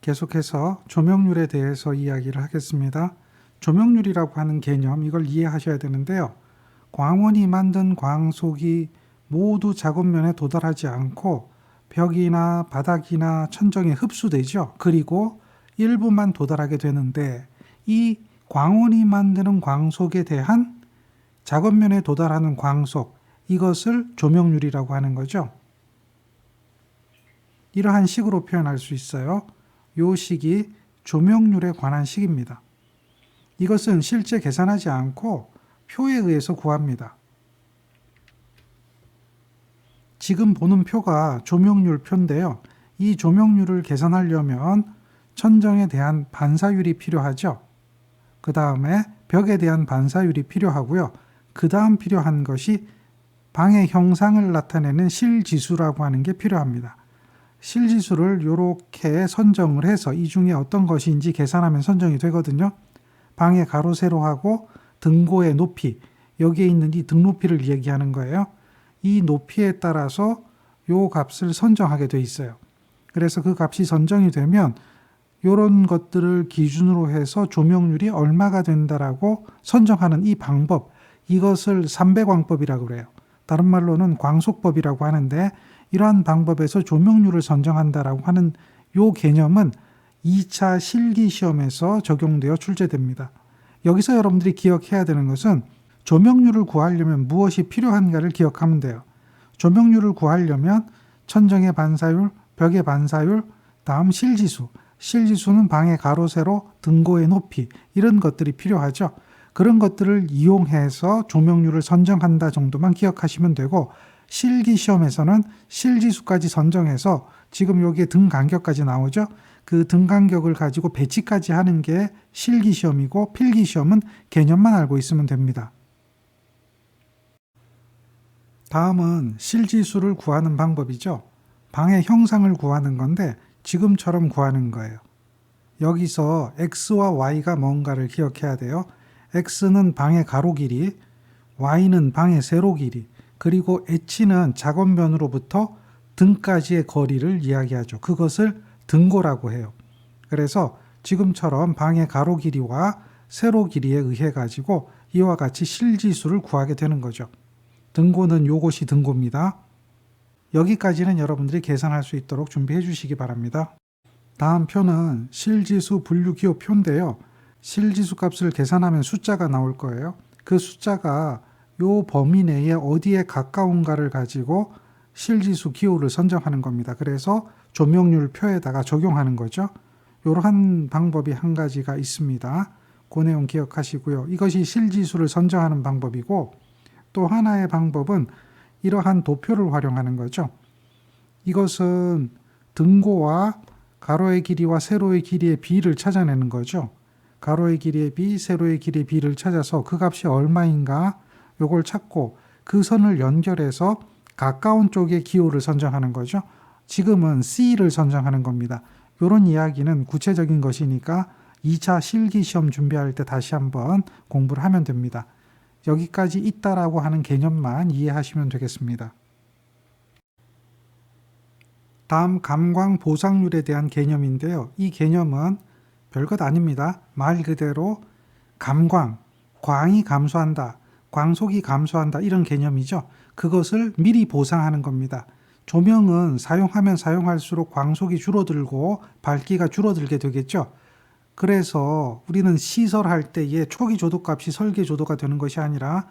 계속해서 조명률에 대해서 이야기를 하겠습니다. 조명률이라고 하는 개념, 이걸 이해하셔야 되는데요. 광원이 만든 광속이 모두 작업면에 도달하지 않고 벽이나 바닥이나 천정에 흡수되죠. 그리고 일부만 도달하게 되는데 이 광원이 만드는 광속에 대한 작업면에 도달하는 광속, 이것을 조명률이라고 하는 거죠. 이러한 식으로 표현할 수 있어요. 이 식이 조명률에 관한 식입니다. 이것은 실제 계산하지 않고 표에 의해서 구합니다. 지금 보는 표가 조명률 표인데요. 이 조명률을 계산하려면 천정에 대한 반사율이 필요하죠. 그 다음에 벽에 대한 반사율이 필요하고요. 그 다음 필요한 것이 방의 형상을 나타내는 실지수라고 하는 게 필요합니다. 실지수를 이렇게 선정을 해서 이 중에 어떤 것인지 계산하면 선정이 되거든요. 방의 가로, 세로하고 등고의 높이, 여기에 있는 이 등높이를 얘기하는 거예요. 이 높이에 따라서 이 값을 선정하게 돼 있어요. 그래서 그 값이 선정이 되면 이런 것들을 기준으로 해서 조명률이 얼마가 된다라고 선정하는 이 방법, 이것을 삼배광법이라고 그래요. 다른 말로는 광속법이라고 하는데, 이러한 방법에서 조명률을 선정한다라고 하는 이 개념은 2차 실기시험에서 적용되어 출제됩니다. 여기서 여러분들이 기억해야 되는 것은 조명률을 구하려면 무엇이 필요한가를 기억하면 돼요. 조명률을 구하려면 천정의 반사율, 벽의 반사율, 다음 실지수, 실지수는 방의 가로, 세로, 등고의 높이, 이런 것들이 필요하죠. 그런 것들을 이용해서 조명률을 선정한다 정도만 기억하시면 되고, 실기시험에서는 실지수까지 선정해서 지금 여기에 등 간격까지 나오죠. 그 등 간격을 가지고 배치까지 하는 게 실기시험이고, 필기시험은 개념만 알고 있으면 됩니다. 다음은 실지수를 구하는 방법이죠. 방의 형상을 구하는 건데 지금처럼 구하는 거예요. 여기서 x와 y가 뭔가를 기억해야 돼요. x는 방의 가로 길이, y는 방의 세로 길이, 그리고 h는 작업면으로부터 등까지의 거리를 이야기하죠. 그것을 등고라고 해요. 그래서 지금처럼 방의 가로 길이와 세로 길이에 의해 가지고 이와 같이 실지수를 구하게 되는 거죠. 등고는 요것이 등고입니다. 여기까지는 여러분들이 계산할 수 있도록 준비해 주시기 바랍니다. 다음 표는 실지수 분류기호 표인데요. 실지수 값을 계산하면 숫자가 나올 거예요. 그 숫자가 요 범위 내에 어디에 가까운가를 가지고 실지수 기호를 선정하는 겁니다. 그래서 조명률 표에다가 적용하는 거죠. 이러한 방법이 한 가지가 있습니다. 그 내용 기억하시고요. 이것이 실지수를 선정하는 방법이고, 또 하나의 방법은 이러한 도표를 활용하는 거죠. 이것은 등고와 가로의 길이와 세로의 길이의 비를 찾아내는 거죠. 가로의 길이의 비, 세로의 길이의 비를 찾아서 그 값이 얼마인가 요걸 찾고 그 선을 연결해서 가까운 쪽의 기호를 선정하는 거죠. 지금은 C를 선정하는 겁니다. 이런 이야기는 구체적인 것이니까 2차 실기시험 준비할 때 다시 한번 공부를 하면 됩니다. 여기까지 있다라고 하는 개념만 이해하시면 되겠습니다. 다음 감광 보상률에 대한 개념인데요. 이 개념은 별것 아닙니다. 말 그대로 감광, 광이 감소한다, 광속이 감소한다, 이런 개념이죠. 그것을 미리 보상하는 겁니다. 조명은 사용하면 사용할수록 광속이 줄어들고 밝기가 줄어들게 되겠죠. 그래서 우리는 시설할 때에 초기 조도값이 설계 조도가 되는 것이 아니라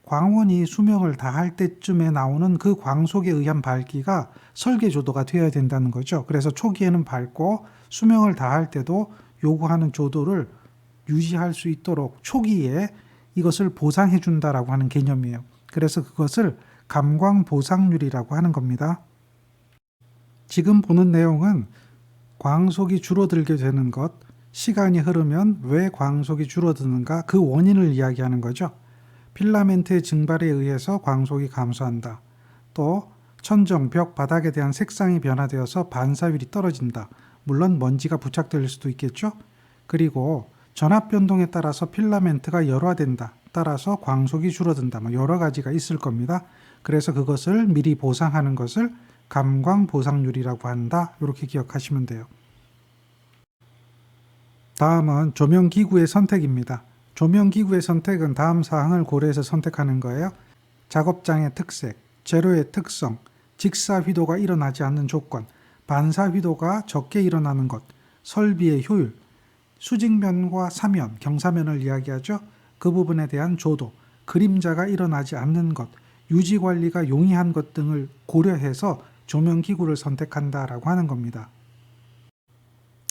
광원이 수명을 다할 때쯤에 나오는 그 광속에 의한 밝기가 설계 조도가 되어야 된다는 거죠. 그래서 초기에는 밝고 수명을 다할 때도 요구하는 조도를 유지할 수 있도록 초기에 이것을 보상해 준다라고 하는 개념이에요. 그래서 그것을 감광 보상률이라고 하는 겁니다. 지금 보는 내용은 광속이 줄어들게 되는 것, 시간이 흐르면 왜 광속이 줄어드는가, 그 원인을 이야기하는 거죠. 필라멘트의 증발에 의해서 광속이 감소한다. 또 천정, 벽, 바닥에 대한 색상이 변화되어서 반사율이 떨어진다. 물론 먼지가 부착될 수도 있겠죠. 그리고 전압 변동에 따라서 필라멘트가 열화된다. 따라서 광속이 줄어든다. 여러 가지가 있을 겁니다. 그래서 그것을 미리 보상하는 것을 감광 보상률이라고 한다. 이렇게 기억하시면 돼요. 다음은 조명기구의 선택입니다. 조명기구의 선택은 다음 사항을 고려해서 선택하는 거예요. 작업장의 특색, 재료의 특성, 직사휘도가 일어나지 않는 조건, 반사휘도가 적게 일어나는 것, 설비의 효율, 수직면과 사면, 경사면을 이야기하죠. 그 부분에 대한 조도, 그림자가 일어나지 않는 것, 유지관리가 용이한 것 등을 고려해서 조명기구를 선택한다라고 하는 겁니다.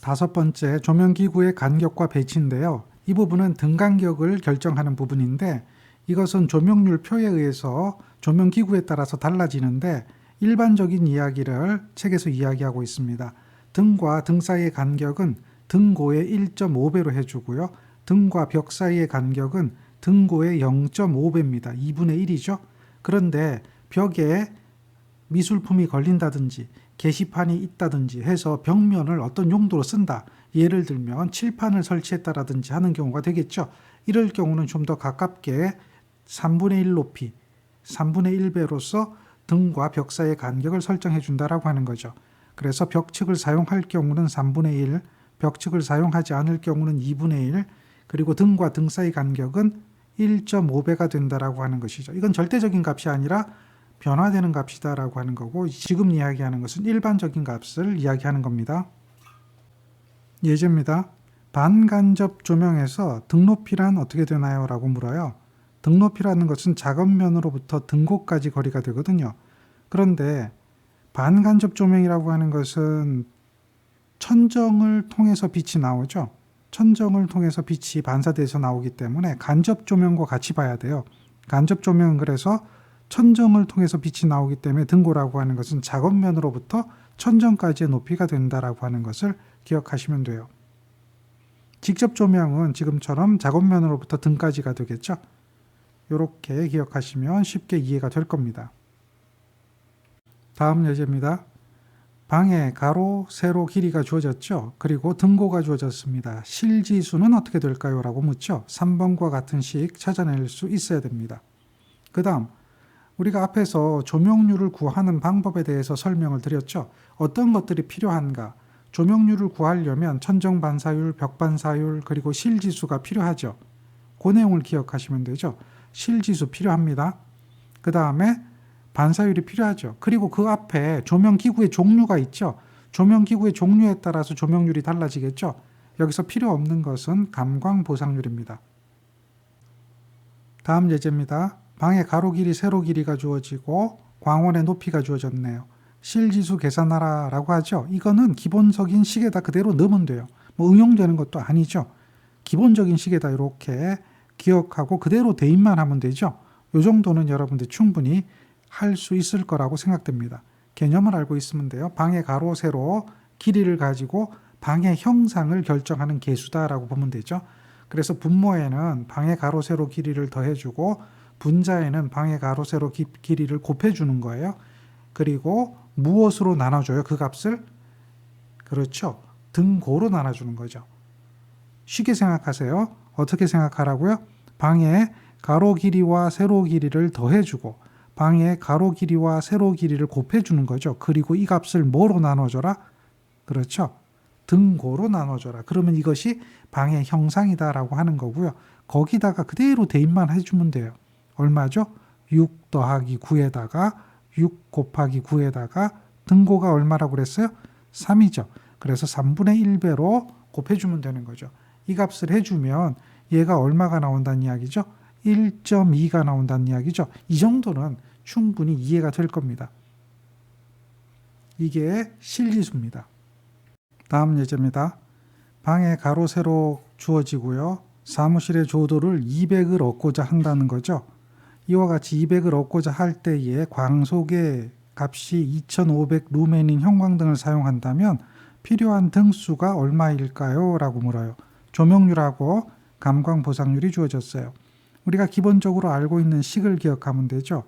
다섯 번째, 조명기구의 간격과 배치인데요. 이 부분은 등간격을 결정하는 부분인데 이것은 조명률 표에 의해서 조명기구에 따라서 달라지는데 일반적인 이야기를 책에서 이야기하고 있습니다. 등과 등 사이의 간격은 등고의 1.5배로 해주고요. 등과 벽 사이의 간격은 등고의 0.5배입니다. 2분의 1이죠. 그런데 벽에 미술품이 걸린다든지 게시판이 있다든지 해서 벽면을 어떤 용도로 쓴다. 예를 들면 칠판을 설치했다라든지 하는 경우가 되겠죠. 이럴 경우는 좀 더 가깝게 3분의 1 높이, 3분의 1배로서 등과 벽 사이의 간격을 설정해 준다라고 하는 거죠. 그래서 벽측을 사용할 경우는 3분의 1, 벽측을 사용하지 않을 경우는 2분의 1, 그리고 등과 등 사이 간격은 1.5배가 된다라고 하는 것이죠. 이건 절대적인 값이 아니라 변화되는 값이다라고 하는 거고 지금 이야기하는 것은 일반적인 값을 이야기하는 겁니다. 예제입니다. 반간접 조명에서 등높이란 어떻게 되나요? 라고 물어요. 등높이라는 것은 작업면으로부터 등고까지 거리가 되거든요. 그런데 반간접 조명이라고 하는 것은 천정을 통해서 빛이 나오죠. 천정을 통해서 빛이 반사돼서 나오기 때문에 간접 조명과 같이 봐야 돼요. 간접 조명은 그래서 천정을 통해서 빛이 나오기 때문에 등고라고 하는 것은 작업면으로부터 천정까지의 높이가 된다라고 하는 것을 기억하시면 돼요. 직접 조명은 지금처럼 작업면으로부터 등까지가 되겠죠. 이렇게 기억하시면 쉽게 이해가 될 겁니다. 다음 예제입니다. 방에 가로, 세로 길이가 주어졌죠. 그리고 등고가 주어졌습니다. 실지수는 어떻게 될까요? 라고 묻죠. 3번과 같은 식 찾아낼 수 있어야 됩니다. 그 다음 우리가 앞에서 조명률을 구하는 방법에 대해서 설명을 드렸죠. 어떤 것들이 필요한가? 조명률을 구하려면 천정 반사율, 벽 반사율, 그리고 실지수가 필요하죠. 그 내용을 기억하시면 되죠. 실지수 필요합니다. 그 다음에 반사율이 필요하죠. 그리고 그 앞에 조명기구의 종류가 있죠. 조명기구의 종류에 따라서 조명률이 달라지겠죠. 여기서 필요 없는 것은 감광보상률입니다. 다음 예제입니다. 방의 가로 길이, 세로 길이가 주어지고 광원의 높이가 주어졌네요. 실지수 계산하라 라고 하죠. 이거는 기본적인 식에다 그대로 넣으면 돼요. 뭐 응용되는 것도 아니죠. 기본적인 식에다 이렇게 기억하고 그대로 대입만 하면 되죠. 이 정도는 여러분들 충분히 할 수 있을 거라고 생각됩니다. 개념을 알고 있으면 돼요. 방의 가로, 세로 길이를 가지고 방의 형상을 결정하는 계수다라고 보면 되죠. 그래서 분모에는 방의 가로, 세로 길이를 더해주고 분자에는 방의 가로, 세로 길이를 곱해주는 거예요. 그리고 무엇으로 나눠줘요? 그 값을? 그렇죠. 등고로 나눠주는 거죠. 쉽게 생각하세요. 어떻게 생각하라고요? 방의 가로 길이와 세로 길이를 더해주고 방의 가로 길이와 세로 길이를 곱해주는 거죠. 그리고 이 값을 뭐로 나눠줘라? 그렇죠. 등고로 나눠줘라. 그러면 이것이 방의 형상이다라고 하는 거고요. 거기다가 그대로 대입만 해주면 돼요. 얼마죠? 6 더하기 9에다가 6 곱하기 9에다가 등고가 얼마라고 그랬어요? 3이죠. 그래서 3분의 1배로 곱해주면 되는 거죠. 이 값을 해주면 얘가 얼마가 나온다는 이야기죠? 1.2가 나온다는 이야기죠. 이 정도는 충분히 이해가 될 겁니다. 이게 실지수입니다. 다음 예제입니다. 방에 가로, 세로 주어지고요. 사무실의 조도를 200을 얻고자 한다는 거죠. 이와 같이 200을 얻고자 할 때에 광속의 값이 2500 루멘인 형광등을 사용한다면 필요한 등수가 얼마일까요? 라고 물어요. 조명률하고 감광보상률이 주어졌어요. 우리가 기본적으로 알고 있는 식을 기억하면 되죠.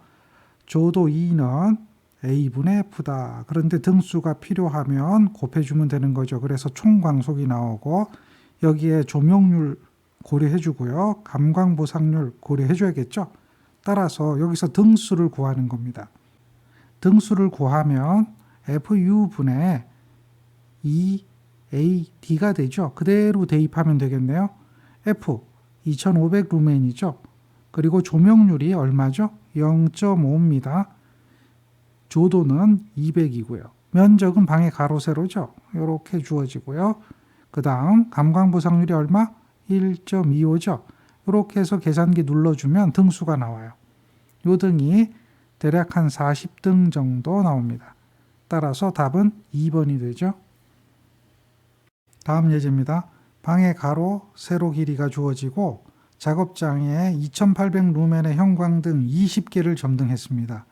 조도 2는 A분의 F다. 그런데 등수가 필요하면 곱해주면 되는 거죠. 그래서 총광속이 나오고 여기에 조명률 고려해주고요. 감광보상률 고려해줘야겠죠. 따라서 여기서 등수를 구하는 겁니다. 등수를 구하면 FU분의 2 AD가 되죠. 그대로 대입하면 되겠네요. F 2500 루멘이죠. 그리고 조명률이 얼마죠? 0.5입니다. 조도는 200이고요. 면적은 방의 가로 세로죠. 이렇게 주어지고요. 그 다음 감광보상률이 얼마? 1.25죠. 이렇게 해서 계산기 눌러주면 등수가 나와요. 요 등이 대략 한 40등 정도 나옵니다. 따라서 답은 2번이 되죠. 다음 예제입니다. 방의 가로, 세로 길이가 주어지고 작업장에 2800 루멘의 형광등 20개를 점등했습니다.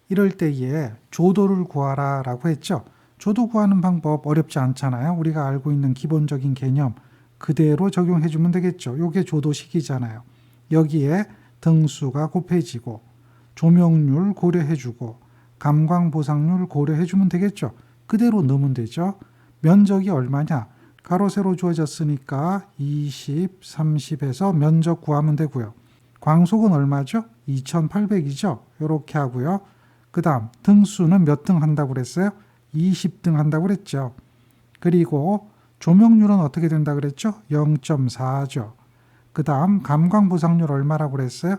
이럴 때에 조도를 구하라 라고 했죠. 조도 구하는 방법 어렵지 않잖아요. 우리가 알고 있는 기본적인 개념 그대로 적용해 주면 되겠죠. 이게 조도식이잖아요. 여기에 등수가 곱해지고 조명률 고려해 주고 감광보상률 고려해 주면 되겠죠. 그대로 넣으면 되죠. 면적이 얼마냐? 가로 세로 주어졌으니까 20, 30에서 면적 구하면 되고요. 광속은 얼마죠? 2800이죠. 이렇게 하고요. 그 다음 등수는 몇 등 한다고 그랬어요? 20등 한다고 그랬죠. 그리고 조명률은 어떻게 된다 그랬죠? 0.4죠. 그 다음 감광보상률 얼마라고 그랬어요?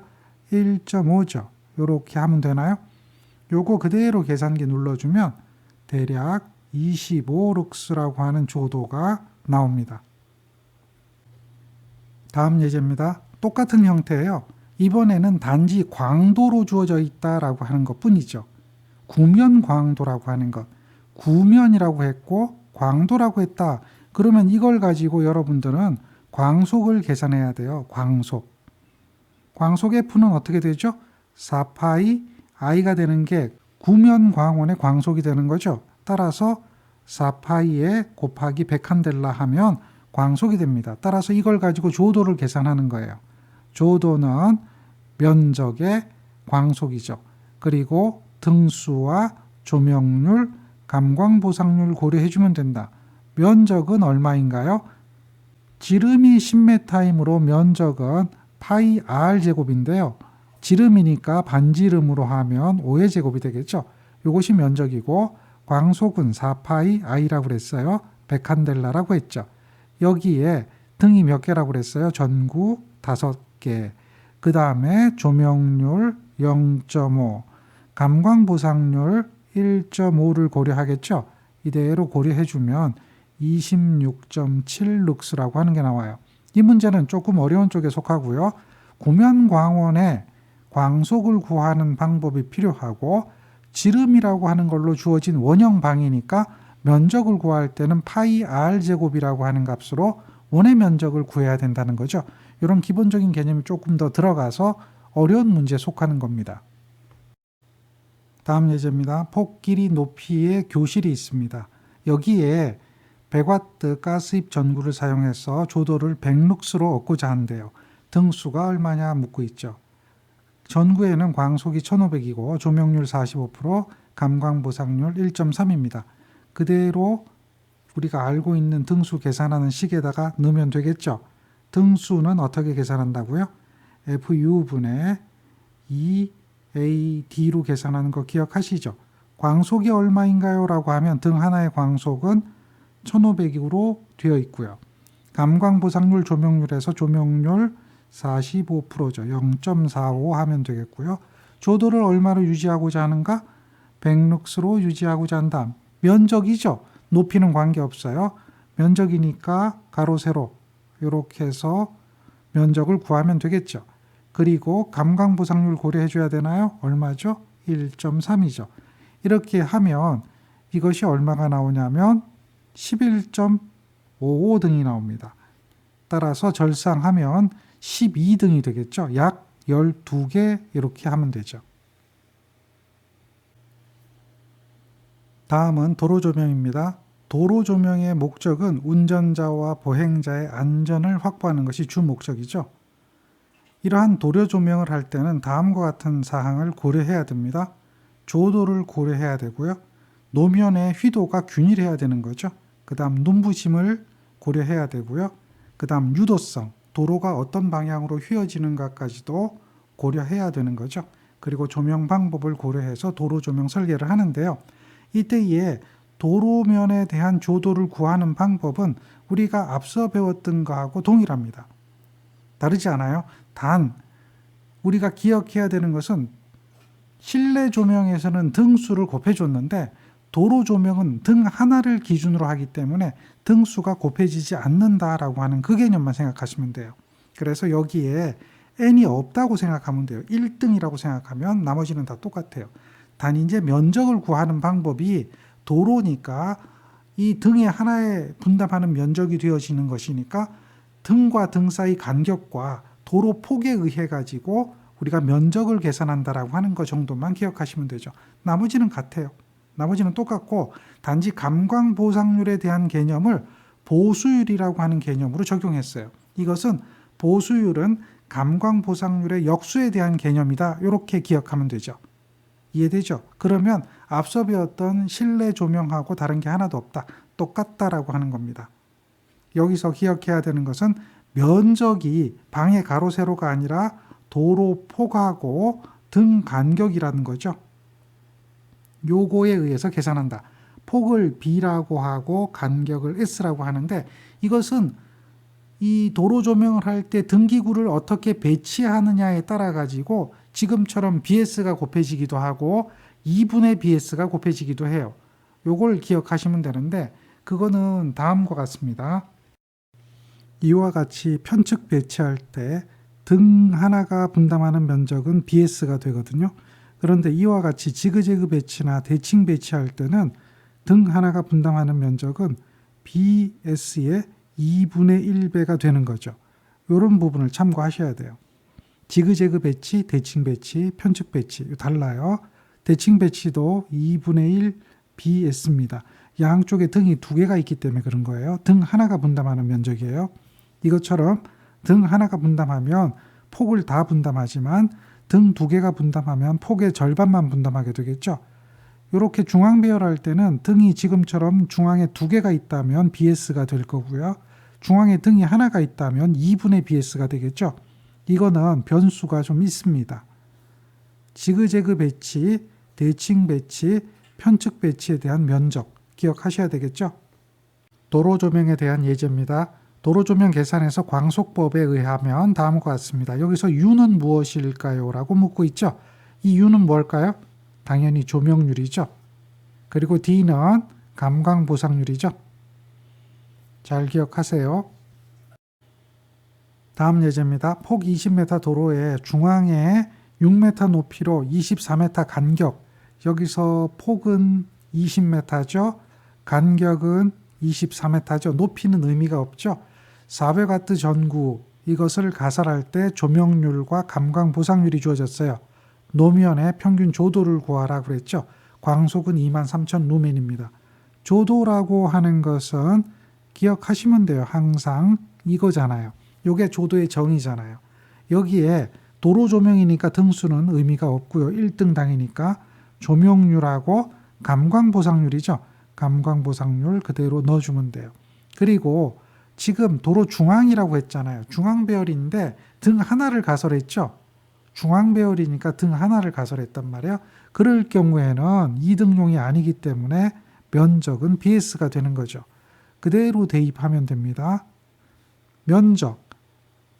1.5죠. 이렇게 하면 되나요? 요거 그대로 계산기 눌러주면 대략 25룩스라고 하는 조도가 나옵니다. 다음 예제입니다. 똑같은 형태예요. 이번에는 단지 광도로 주어져 있다라고 하는 것 뿐이죠. 구면 광도라고 하는 것. 구면이라고 했고 광도라고 했다. 그러면 이걸 가지고 여러분들은 광속을 계산해야 돼요. 광속. 광속 F는 어떻게 되죠? 4파이 I가 되는 게 구면 광원의 광속이 되는 거죠. 따라서 4파이에 곱하기 100칸델라 하면 광속이 됩니다. 따라서 이걸 가지고 조도를 계산하는 거예요. 조도는 면적의 광속이죠. 그리고 등수와 조명률, 감광보상률 고려해 주면 된다. 면적은 얼마인가요? 지름이 10m이므로 면적은 파이 r 제곱인데요. 지름이니까 반지름으로 하면 5의 제곱이 되겠죠. 이것이 면적이고 광속은 4파이 i라고 그랬어요. 100칸델라라고 했죠. 여기에 등이 몇 개라고 그랬어요? 전구 5개. 그 다음에 조명률 0.5, 감광보상률 1.5를 고려하겠죠. 이대로 고려해주면 26.7룩스라고 하는 게 나와요. 이 문제는 조금 어려운 쪽에 속하고요. 구면광원의 광속을 구하는 방법이 필요하고 지름이라고 하는 걸로 주어진 원형방이니까 면적을 구할 때는 파이 r 제곱이라고 하는 값으로 원의 면적을 구해야 된다는 거죠. 이런 기본적인 개념이 조금 더 들어가서 어려운 문제에 속하는 겁니다. 다음 예제입니다. 폭 길이 높이의 교실이 있습니다. 여기에 100W 가스입 전구를 사용해서 조도를 100룩스로 얻고자 한대요. 등수가 얼마냐 묻고 있죠. 전구에는 광속이 1500이고 조명률 45%, 감광보상률 1.3입니다. 그대로 우리가 알고 있는 등수 계산하는 식에다가 넣으면 되겠죠. 등수는 어떻게 계산한다고요? FU분의 EAD로 계산하는 거 기억하시죠? 광속이 얼마인가요? 라고 하면 등 하나의 광속은 1500으로 되어 있고요. 감광보상률 조명률에서 조명률 45%죠. 0.45 하면 되겠고요. 조도를 얼마로 유지하고자 하는가? 100룩스로 유지하고자 한다. 면적이죠. 높이는 관계없어요. 면적이니까 가로 세로 이렇게 해서 면적을 구하면 되겠죠. 그리고 감광보상률 고려해 줘야 되나요? 얼마죠? 1.3이죠. 이렇게 하면 이것이 얼마가 나오냐면 11.55등이 나옵니다. 따라서 절상하면 12등이 되겠죠. 약 12개 이렇게 하면 되죠. 다음은 도로조명입니다. 도로조명의 목적은 운전자와 보행자의 안전을 확보하는 것이 주 목적이죠. 이러한 도로조명을 할 때는 다음과 같은 사항을 고려해야 됩니다. 조도를 고려해야 되고요. 노면의 휘도가 균일해야 되는 거죠. 그 다음 눈부심을 고려해야 되고요. 그 다음 유도성, 도로가 어떤 방향으로 휘어지는가까지도 고려해야 되는 거죠. 그리고 조명 방법을 고려해서 도로 조명 설계를 하는데요. 이때에 도로면에 대한 조도를 구하는 방법은 우리가 앞서 배웠던 거하고 동일합니다. 다르지 않아요? 단 우리가 기억해야 되는 것은 실내 조명에서는 등수를 곱해줬는데 도로 조명은 등 하나를 기준으로 하기 때문에 등수가 곱해지지 않는다라고 하는 그 개념만 생각하시면 돼요. 그래서 여기에 n이 없다고 생각하면 돼요. 1등이라고 생각하면 나머지는 다 똑같아요. 단 이제 면적을 구하는 방법이 도로니까 이 등에 하나에 분담하는 면적이 되어지는 것이니까 등과 등 사이 간격과 도로 폭에 의해 가지고 우리가 면적을 계산한다라고 하는 것 정도만 기억하시면 되죠. 나머지는 같아요. 나머지는 똑같고 단지 감광 보상률에 대한 개념을 보수율이라고 하는 개념으로 적용했어요. 이것은 보수율은 감광 보상률의 역수에 대한 개념이다. 이렇게 기억하면 되죠. 이해되죠? 그러면 앞서 배웠던 실내 조명하고 다른 게 하나도 없다. 똑같다라고 하는 겁니다. 여기서 기억해야 되는 것은 면적이 방의 가로 세로가 아니라 도로 폭하고 등 간격이라는 거죠. 요거에 의해서 계산한다. 폭을 B라고 하고 간격을 S라고 하는데 이것은 이 도로 조명을 할 때 등기구를 어떻게 배치하느냐에 따라 가지고 지금처럼 BS가 곱해지기도 하고 2분의 BS가 곱해지기도 해요. 요걸 기억하시면 되는데 그거는 다음과 같습니다. 이와 같이 편측 배치할 때 등 하나가 분담하는 면적은 BS가 되거든요. 그런데 이와 같이 지그재그 배치나 대칭 배치할 때는 등 하나가 분담하는 면적은 BS의 2분의 1배가 되는 거죠. 이런 부분을 참고하셔야 돼요. 지그재그 배치, 대칭 배치, 편측 배치 달라요. 대칭 배치도 2분의 1 BS입니다. 양쪽에 등이 두 개가 있기 때문에 그런 거예요. 등 하나가 분담하는 면적이에요. 이것처럼 등 하나가 분담하면 폭을 다 분담하지만 등 두 개가 분담하면 폭의 절반만 분담하게 되겠죠. 이렇게 중앙 배열할 때는 등이 지금처럼 중앙에 두 개가 있다면 BS가 될 거고요. 중앙에 등이 하나가 있다면 2분의 BS가 되겠죠. 이거는 변수가 좀 있습니다. 지그재그 배치, 대칭 배치, 편측 배치에 대한 면적 기억하셔야 되겠죠. 도로 조명에 대한 예제입니다. 도로 조명 계산에서 광속법에 의하면 다음과 같습니다. 여기서 U는 무엇일까요? 라고 묻고 있죠. 이 U는 뭘까요? 당연히 조명률이죠. 그리고 D는 감광 보상률이죠. 잘 기억하세요. 다음 예제입니다. 폭 20m 도로에 중앙에 6m 높이로 24m 간격, 여기서 폭은 20m죠. 간격은 24m죠. 높이는 의미가 없죠. 400W 전구, 이것을 가설할 때 조명률과 감광 보상률이 주어졌어요. 노면의 평균 조도를 구하라 그랬죠. 광속은 23,000 루멘입니다. 조도라고 하는 것은 기억하시면 돼요. 항상 이거잖아요. 이게 조도의 정의잖아요. 여기에 도로 조명이니까 등수는 의미가 없고요. 1등당이니까 조명률하고 감광 보상률이죠. 감광 보상률 그대로 넣어주면 돼요. 그리고 지금 도로 중앙이라고 했잖아요. 중앙 배열인데 등 하나를 가설했죠. 중앙 배열이니까 등 하나를 가설했단 말이에요. 그럴 경우에는 2등용이 아니기 때문에 면적은 BS가 되는 거죠. 그대로 대입하면 됩니다. 면적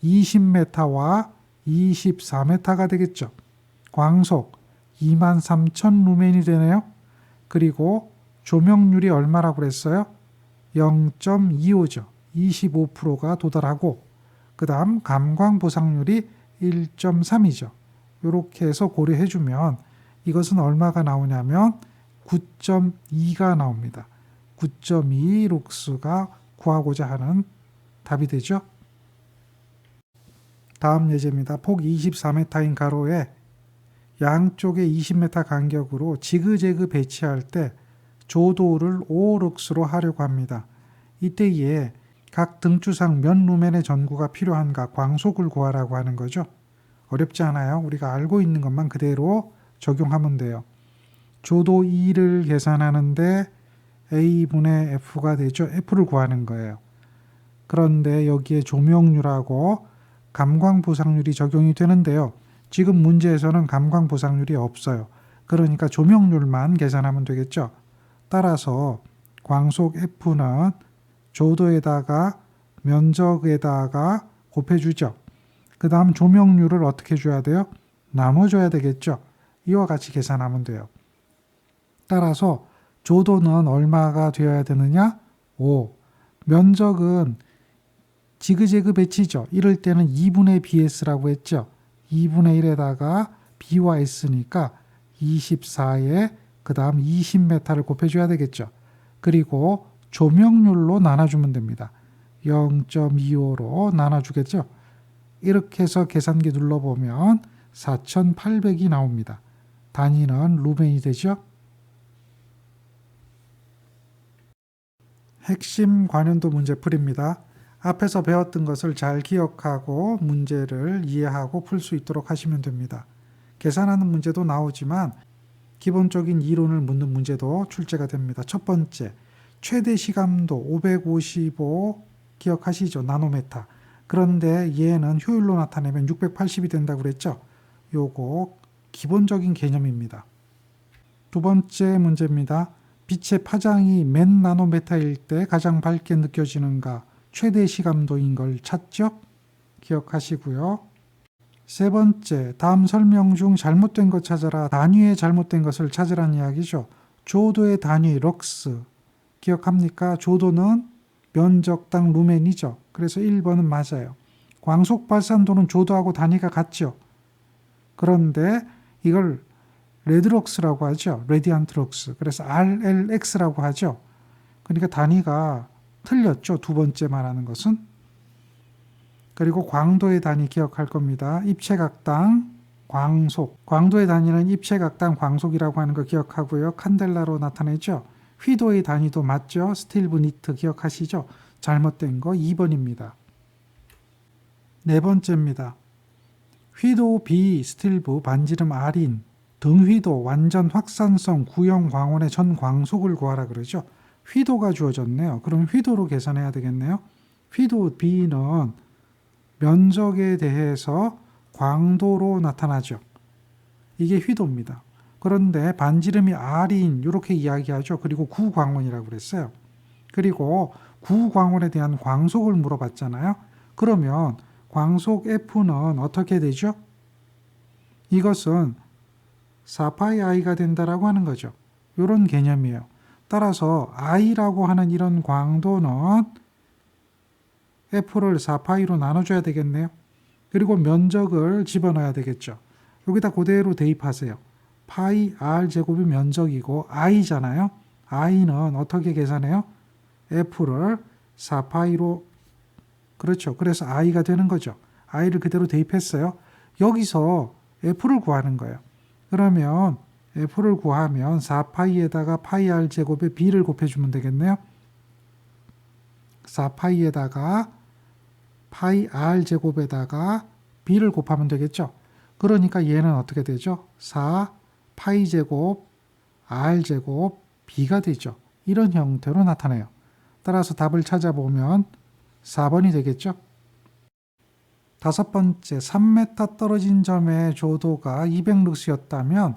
20m와 24m가 되겠죠. 광속 23,000 루멘이 되네요. 그리고 조명률이 얼마라고 그랬어요? 0.25죠. 25%가 도달하고 그 다음 감광 보상률이 1.3이죠. 이렇게 해서 고려해주면 이것은 얼마가 나오냐면 9.2가 나옵니다. 9.2 룩스가 구하고자 하는 답이 되죠. 다음 예제입니다. 폭 24m인 가로에 양쪽에 20m 간격으로 지그재그 배치할 때 조도를 5룩스로 하려고 합니다. 이때에 각 등주상 몇 루멘의 전구가 필요한가 광속을 구하라고 하는 거죠. 어렵지 않아요. 우리가 알고 있는 것만 그대로 적용하면 돼요. 조도 2를 계산하는데 A분의 F가 되죠. F를 구하는 거예요. 그런데 여기에 조명률하고 감광 보상률이 적용이 되는데요. 지금 문제에서는 감광 보상률이 없어요. 그러니까 조명률만 계산하면 되겠죠. 따라서 광속 F는 조도에다가 면적에다가 곱해주죠. 그 다음 조명률을 어떻게 줘야 돼요? 나눠줘야 되겠죠. 이와 같이 계산하면 돼요. 따라서 조도는 얼마가 되어야 되느냐? 5. 면적은 지그재그 배치죠. 이럴 때는 2분의 bs라고 했죠. 2분의 1에다가 b와 s니까 24에 그 다음 20m를 곱해줘야 되겠죠. 그리고 조명률로 나눠주면 됩니다. 0.25로 나눠주겠죠. 이렇게 해서 계산기 눌러보면 4,800이 나옵니다. 단위는 루멘이 되죠. 핵심 관연도 문제풀이입니다. 앞에서 배웠던 것을 잘 기억하고 문제를 이해하고 풀 수 있도록 하시면 됩니다. 계산하는 문제도 나오지만 기본적인 이론을 묻는 문제도 출제가 됩니다. 첫 번째, 최대 시감도 555 기억하시죠? 나노메타. 그런데 얘는 효율로 나타내면 680이 된다고 그랬죠? 요거 기본적인 개념입니다. 두 번째 문제입니다. 빛의 파장이 몇 나노메타일 때 가장 밝게 느껴지는가? 최대 시감도인 걸 찾죠? 기억하시고요. 세 번째, 다음 설명 중 잘못된 것 찾아라. 단위의 잘못된 것을 찾으란 이야기죠. 조도의 단위 럭스. 기억합니까? 조도는 면적당 루멘이죠. 그래서 1번은 맞아요. 광속 발산도는 조도하고 단위가 같죠. 그런데 이걸 레드럭스라고 하죠. 레디안트 럭스. 그래서 RLX라고 하죠. 그러니까 단위가 틀렸죠. 두 번째 말하는 것은. 그리고 광도의 단위 기억할 겁니다. 입체각당 광속. 광도의 단위는 입체각당 광속이라고 하는 거 기억하고요. 칸델라로 나타내죠. 휘도의 단위도 맞죠. 스틸브 니트 기억하시죠. 잘못된 거 2번입니다. 네 번째입니다. 휘도 B 스틸브 반지름 R인 등휘도 완전 확산성 구형 광원의 전 광속을 구하라 그러죠. 휘도가 주어졌네요. 그럼 휘도로 계산해야 되겠네요. 휘도 B는 면적에 대해서 광도로 나타나죠. 이게 휘도입니다. 그런데 반지름이 R인 이렇게 이야기하죠. 그리고 구광원이라고 그랬어요. 그리고 구광원에 대한 광속을 물어봤잖아요. 그러면 광속 F는 어떻게 되죠? 이것은 4파이 i가 된다라고 하는 거죠. 이런 개념이에요. 따라서 i라고 하는 이런 광도는 F를 4파이로 나눠줘야 되겠네요. 그리고 면적을 집어넣어야 되겠죠. 여기다 그대로 대입하세요. 파이 r 제곱이 면적이고 i잖아요. i는 어떻게 계산해요? F를 4파이로 그렇죠. 그래서 i가 되는 거죠. i를 그대로 대입했어요. 여기서 F를 구하는 거예요. 그러면 F를 구하면 4파이에다가 파이 r 제곱에 b를 곱해주면 되겠네요. 4파이에다가 파이 r 제곱에다가 b를 곱하면 되겠죠. 그러니까 얘는 어떻게 되죠? 4 파이 제곱 r 제곱 b가 되죠. 이런 형태로 나타나요. 따라서 답을 찾아보면 4번이 되겠죠. 다섯 번째, 3m 떨어진 점의 조도가 200룩스였다면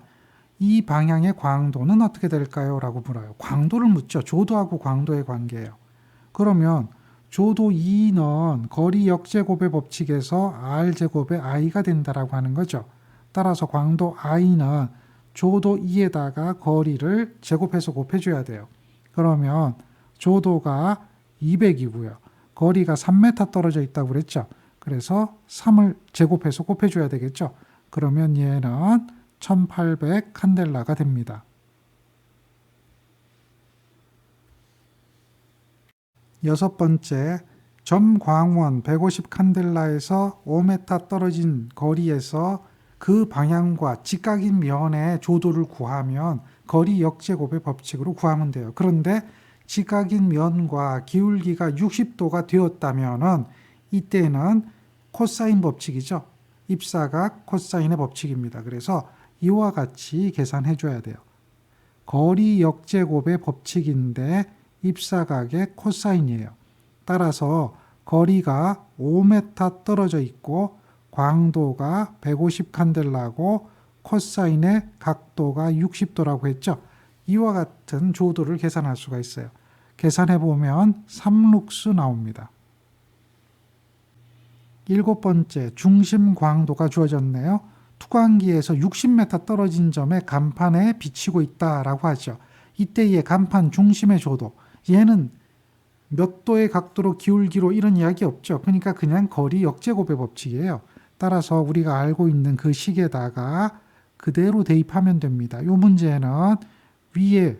이 방향의 광도는 어떻게 될까요? 라고 물어요. 광도를 묻죠. 조도하고 광도의 관계예요. 그러면 조도 2는 거리 역제곱의 법칙에서 r제곱의 i가 된다라고 하는 거죠. 따라서 광도 i는 조도 2에다가 거리를 제곱해서 곱해줘야 돼요. 그러면 조도가 200이고요. 거리가 3m 떨어져 있다고 그랬죠. 그래서 3을 제곱해서 곱해줘야 되겠죠. 그러면 얘는 1800 칸델라가 됩니다. 여섯 번째, 점광원 150 칸델라에서 5m 떨어진 거리에서 그 방향과 직각인 면의 조도를 구하면 거리 역제곱의 법칙으로 구하면 돼요. 그런데 직각인 면과 기울기가 60도가 되었다면 이때는 코사인 법칙이죠. 입사각 코사인의 법칙입니다. 그래서 이와 같이 계산해 줘야 돼요. 거리 역제곱의 법칙인데 입사각의 코사인이에요. 따라서 거리가 5m 떨어져 있고 광도가 150 칸델라고 코사인의 각도가 60도라고 했죠. 이와 같은 조도를 계산할 수가 있어요. 계산해 보면 3룩스 나옵니다. 7번째, 중심 광도가 주어졌네요. 투광기에서 60m 떨어진 점에 간판에 비치고 있다라고 하죠. 이때의 간판 중심의 조도, 얘는 몇 도의 각도로 기울기로 이런 이야기 없죠. 그러니까 그냥 거리 역제곱의 법칙이에요. 따라서 우리가 알고 있는 그 식에다가 그대로 대입하면 됩니다. 이 문제는 위에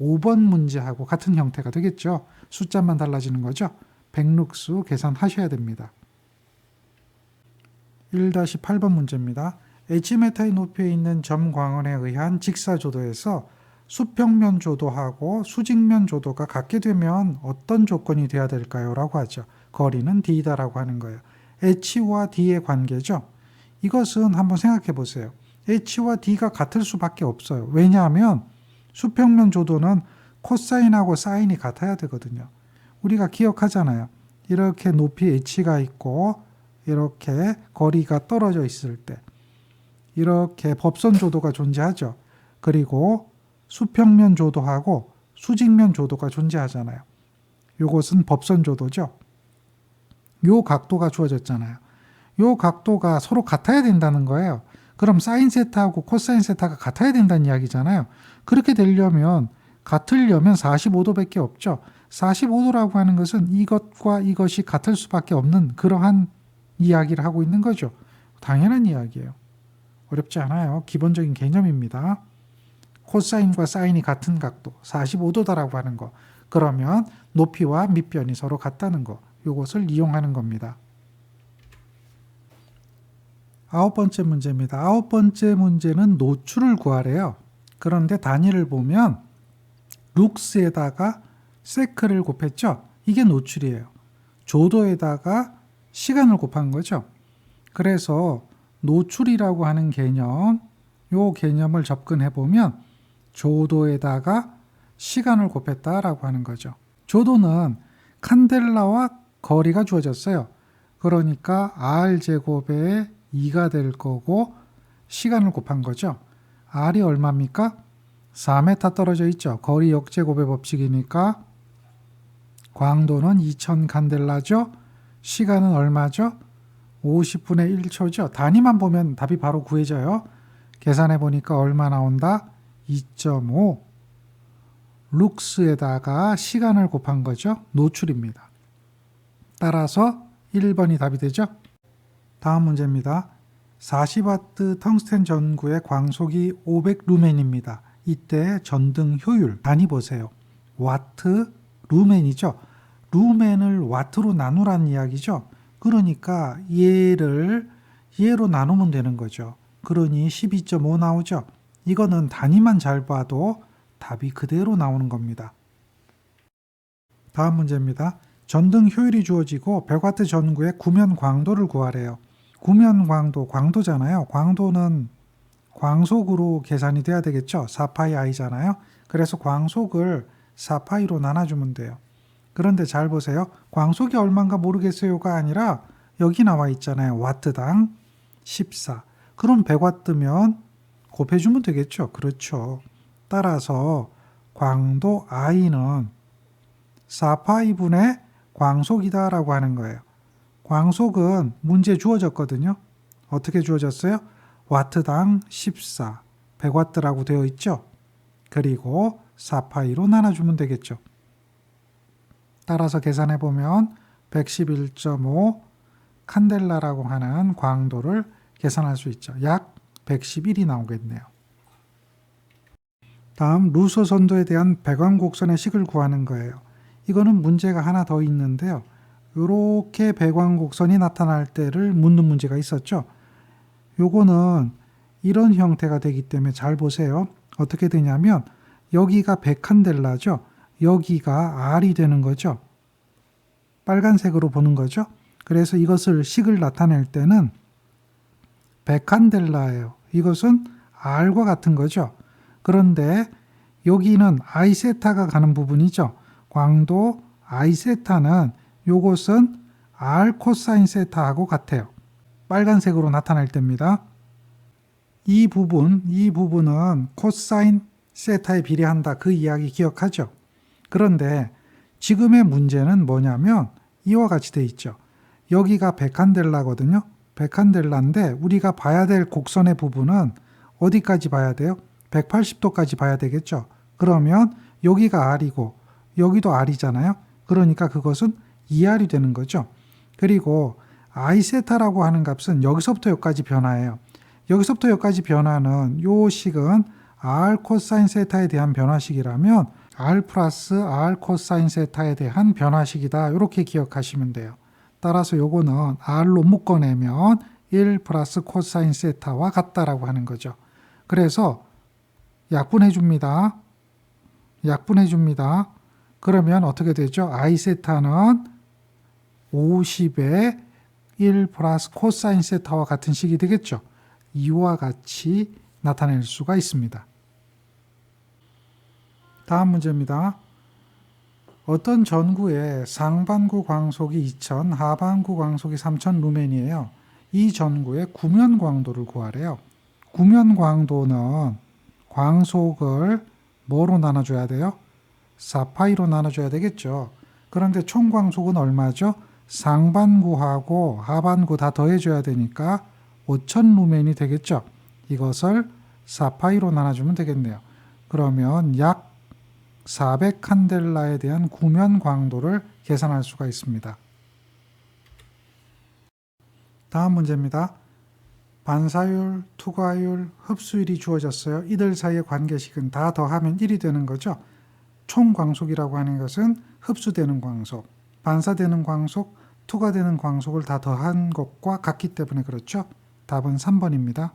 5번 문제하고 같은 형태가 되겠죠. 숫자만 달라지는 거죠. 100룩스 계산하셔야 됩니다. 1-8번 문제입니다. Hm의 높이에 있는 점 광원에 의한 직사조도에서 수평면 조도하고 수직면 조도가 같게 되면 어떤 조건이 돼야 될까요? 라고 하죠. 거리는 D다라고 하는 거예요. H와 D의 관계죠. 이것은 한번 생각해 보세요. H와 D가 같을 수밖에 없어요. 왜냐하면 수평면 조도는 코사인하고 사인이 같아야 되거든요. 우리가 기억하잖아요. 이렇게 높이 H가 있고 이렇게 거리가 떨어져 있을 때 이렇게 법선 조도가 존재하죠. 그리고 수평면 조도하고 수직면 조도가 존재하잖아요. 요것은 법선 조도죠. 요 각도가 주어졌잖아요. 요 각도가 서로 같아야 된다는 거예요. 그럼 사인 세타하고 코사인 세타가 같아야 된다는 이야기잖아요. 그렇게 되려면 같으려면 45도밖에 없죠. 45도라고 하는 것은 이것과 이것이 같을 수밖에 없는 그러한 이야기를 하고 있는 거죠. 당연한 이야기예요. 어렵지 않아요. 기본적인 개념입니다. 코사인과 사인이 같은 각도 45도다라고 하는 거. 그러면 높이와 밑변이 서로 같다는 거. 이것을 이용하는 겁니다. 9번째 문제입니다. 9번째 문제는 노출을 구하래요. 그런데 단위를 보면 룩스에다가 세크를 곱했죠. 이게 노출이에요. 조도에다가 시간을 곱한 거죠. 그래서 노출이라고 하는 개념, 요 개념을 접근해 보면 조도에다가 시간을 곱했다라고 하는 거죠. 조도는 칸델라와 거리가 주어졌어요. 그러니까 R제곱에 2가 될 거고 시간을 곱한 거죠. R이 얼마입니까? 4m 떨어져 있죠. 거리 역제곱의 법칙이니까 광도는 2000 칸델라죠. 시간은 얼마죠? 50분의 1초죠. 단위만 보면 답이 바로 구해져요. 계산해 보니까 얼마 나온다? 2.5 룩스에다가 시간을 곱한 거죠. 노출입니다. 따라서 1번이 답이 되죠. 다음 문제입니다. 40W 텅스텐 전구의 광속이 500루멘입니다. 이때 전등 효율 단위 보세요. 와트, 루멘이죠. 루멘을 와트로 나누라는 이야기죠. 그러니까 얘로 나누면 되는 거죠. 그러니 12.5 나오죠. 이거는 단위만 잘 봐도 답이 그대로 나오는 겁니다. 다음 문제입니다. 전등 효율이 주어지고 100W 전구의 구면 광도를 구하래요. 구면 광도, 광도잖아요. 광도는 광속으로 계산이 돼야 되겠죠. 4파이 i잖아요. 그래서 광속을 4파이로 나눠주면 돼요. 그런데 잘 보세요. 광속이 얼마인가 모르겠어요가 아니라 여기 나와 있잖아요. 와트당 14. 그럼 100W면 곱해주면 되겠죠. 그렇죠. 따라서 광도 I는 4파이분의 광속이다라고 하는 거예요. 광속은 문제 주어졌거든요. 어떻게 주어졌어요? 와트당 14, 100W라고 되어 있죠. 그리고 4파이로 나눠주면 되겠죠. 따라서 계산해 보면 111.5 칸델라라고 하는 광도를 계산할 수 있죠. 약 111이 나오겠네요. 다음 루소 선도에 대한 배광곡선의 식을 구하는 거예요. 이거는 문제가 하나 더 있는데요. 이렇게 배광곡선이 나타날 때를 묻는 문제가 있었죠. 요거는 이런 형태가 되기 때문에 잘 보세요. 어떻게 되냐면 여기가 100칸델라죠. 여기가 R이 되는 거죠. 빨간색으로 보는 거죠. 그래서 이것을 식을 나타낼 때는 100칸델라예요. 이것은 R과 같은 거죠. 그런데 여기는 I세타가 가는 부분이죠. 광도 I세타는 요것은 R 코사인 세타하고 같아요. 빨간색으로 나타날 때입니다. 이 부분은 코사인 세타에 비례한다. 그 이야기 기억하죠? 그런데 지금의 문제는 뭐냐면 이와 같이 돼 있죠. 여기가 백칸델라거든요. 백칸델라인데 우리가 봐야 될 곡선의 부분은 어디까지 봐야 돼요? 180도까지 봐야 되겠죠. 그러면 여기가 R이고 여기도 R이잖아요. 그러니까 그것은 2R이 되는 거죠. 그리고 I세타라고 하는 값은 여기서부터 여기까지 변화해요. 여기서부터 여기까지 변화는 요 식은 R 코사인 세타에 대한 변화식이라면 R 플러스 R 코사인 세타에 대한 변화식이다. 이렇게 기억하시면 돼요. 따라서 요거는 R로 묶어내면 1 플러스 코사인 세타와 같다라고 하는 거죠. 그래서 약분해 줍니다. 약분해 줍니다. 그러면 어떻게 되죠? I 세타는 50에 1 플러스 코사인 세타와 같은 식이 되겠죠. 이와 같이 나타낼 수가 있습니다. 다음 문제입니다. 어떤 전구의 상반구 광속이 2000, 하반구 광속이 3000 루멘이에요. 이 전구의 구면 광도를 구하래요. 구면 광도는 광속을 뭐로 나눠줘야 돼요? 4파이로 나눠줘야 되겠죠. 그런데 총 광속은 얼마죠? 상반구하고 하반구 다 더해줘야 되니까 5000 루멘이 되겠죠. 이것을 4파이로 나눠주면 되겠네요. 그러면 약 400칸델라에 대한 구면 광도를 계산할 수가 있습니다. 다음 문제입니다. 반사율, 투과율, 흡수율이 주어졌어요. 이들 사이의 관계식은 다 더하면 1이 되는 거죠. 총 광속이라고 하는 것은 흡수되는 광속, 반사되는 광속, 투과되는 광속을 다 더한 것과 같기 때문에 그렇죠. 답은 3번입니다.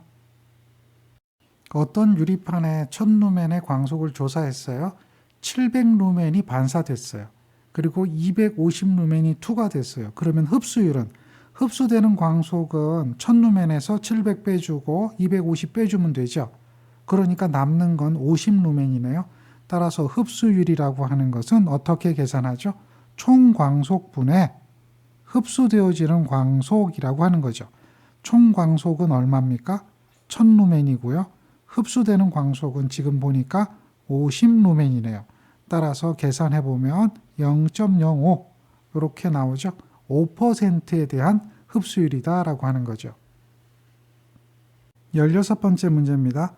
어떤 유리판에 1000루멘의 광속을 조사했어요. 700루멘이 반사됐어요. 그리고 250루멘이 투과됐어요. 그러면 흡수율은 흡수되는 광속은 1000루멘에서 700 빼주고 250 빼주면 되죠. 그러니까 남는 건 50루멘이네요. 따라서 흡수율이라고 하는 것은 어떻게 계산하죠? 총 광속분의 흡수되어지는 광속이라고 하는 거죠. 총 광속은 얼마입니까? 1000루멘이고요. 흡수되는 광속은 지금 보니까 50루멘이네요. 따라서 계산해보면 0.05 이렇게 나오죠. 5%에 대한 흡수율이다 라고 하는 거죠. 16번째 문제입니다.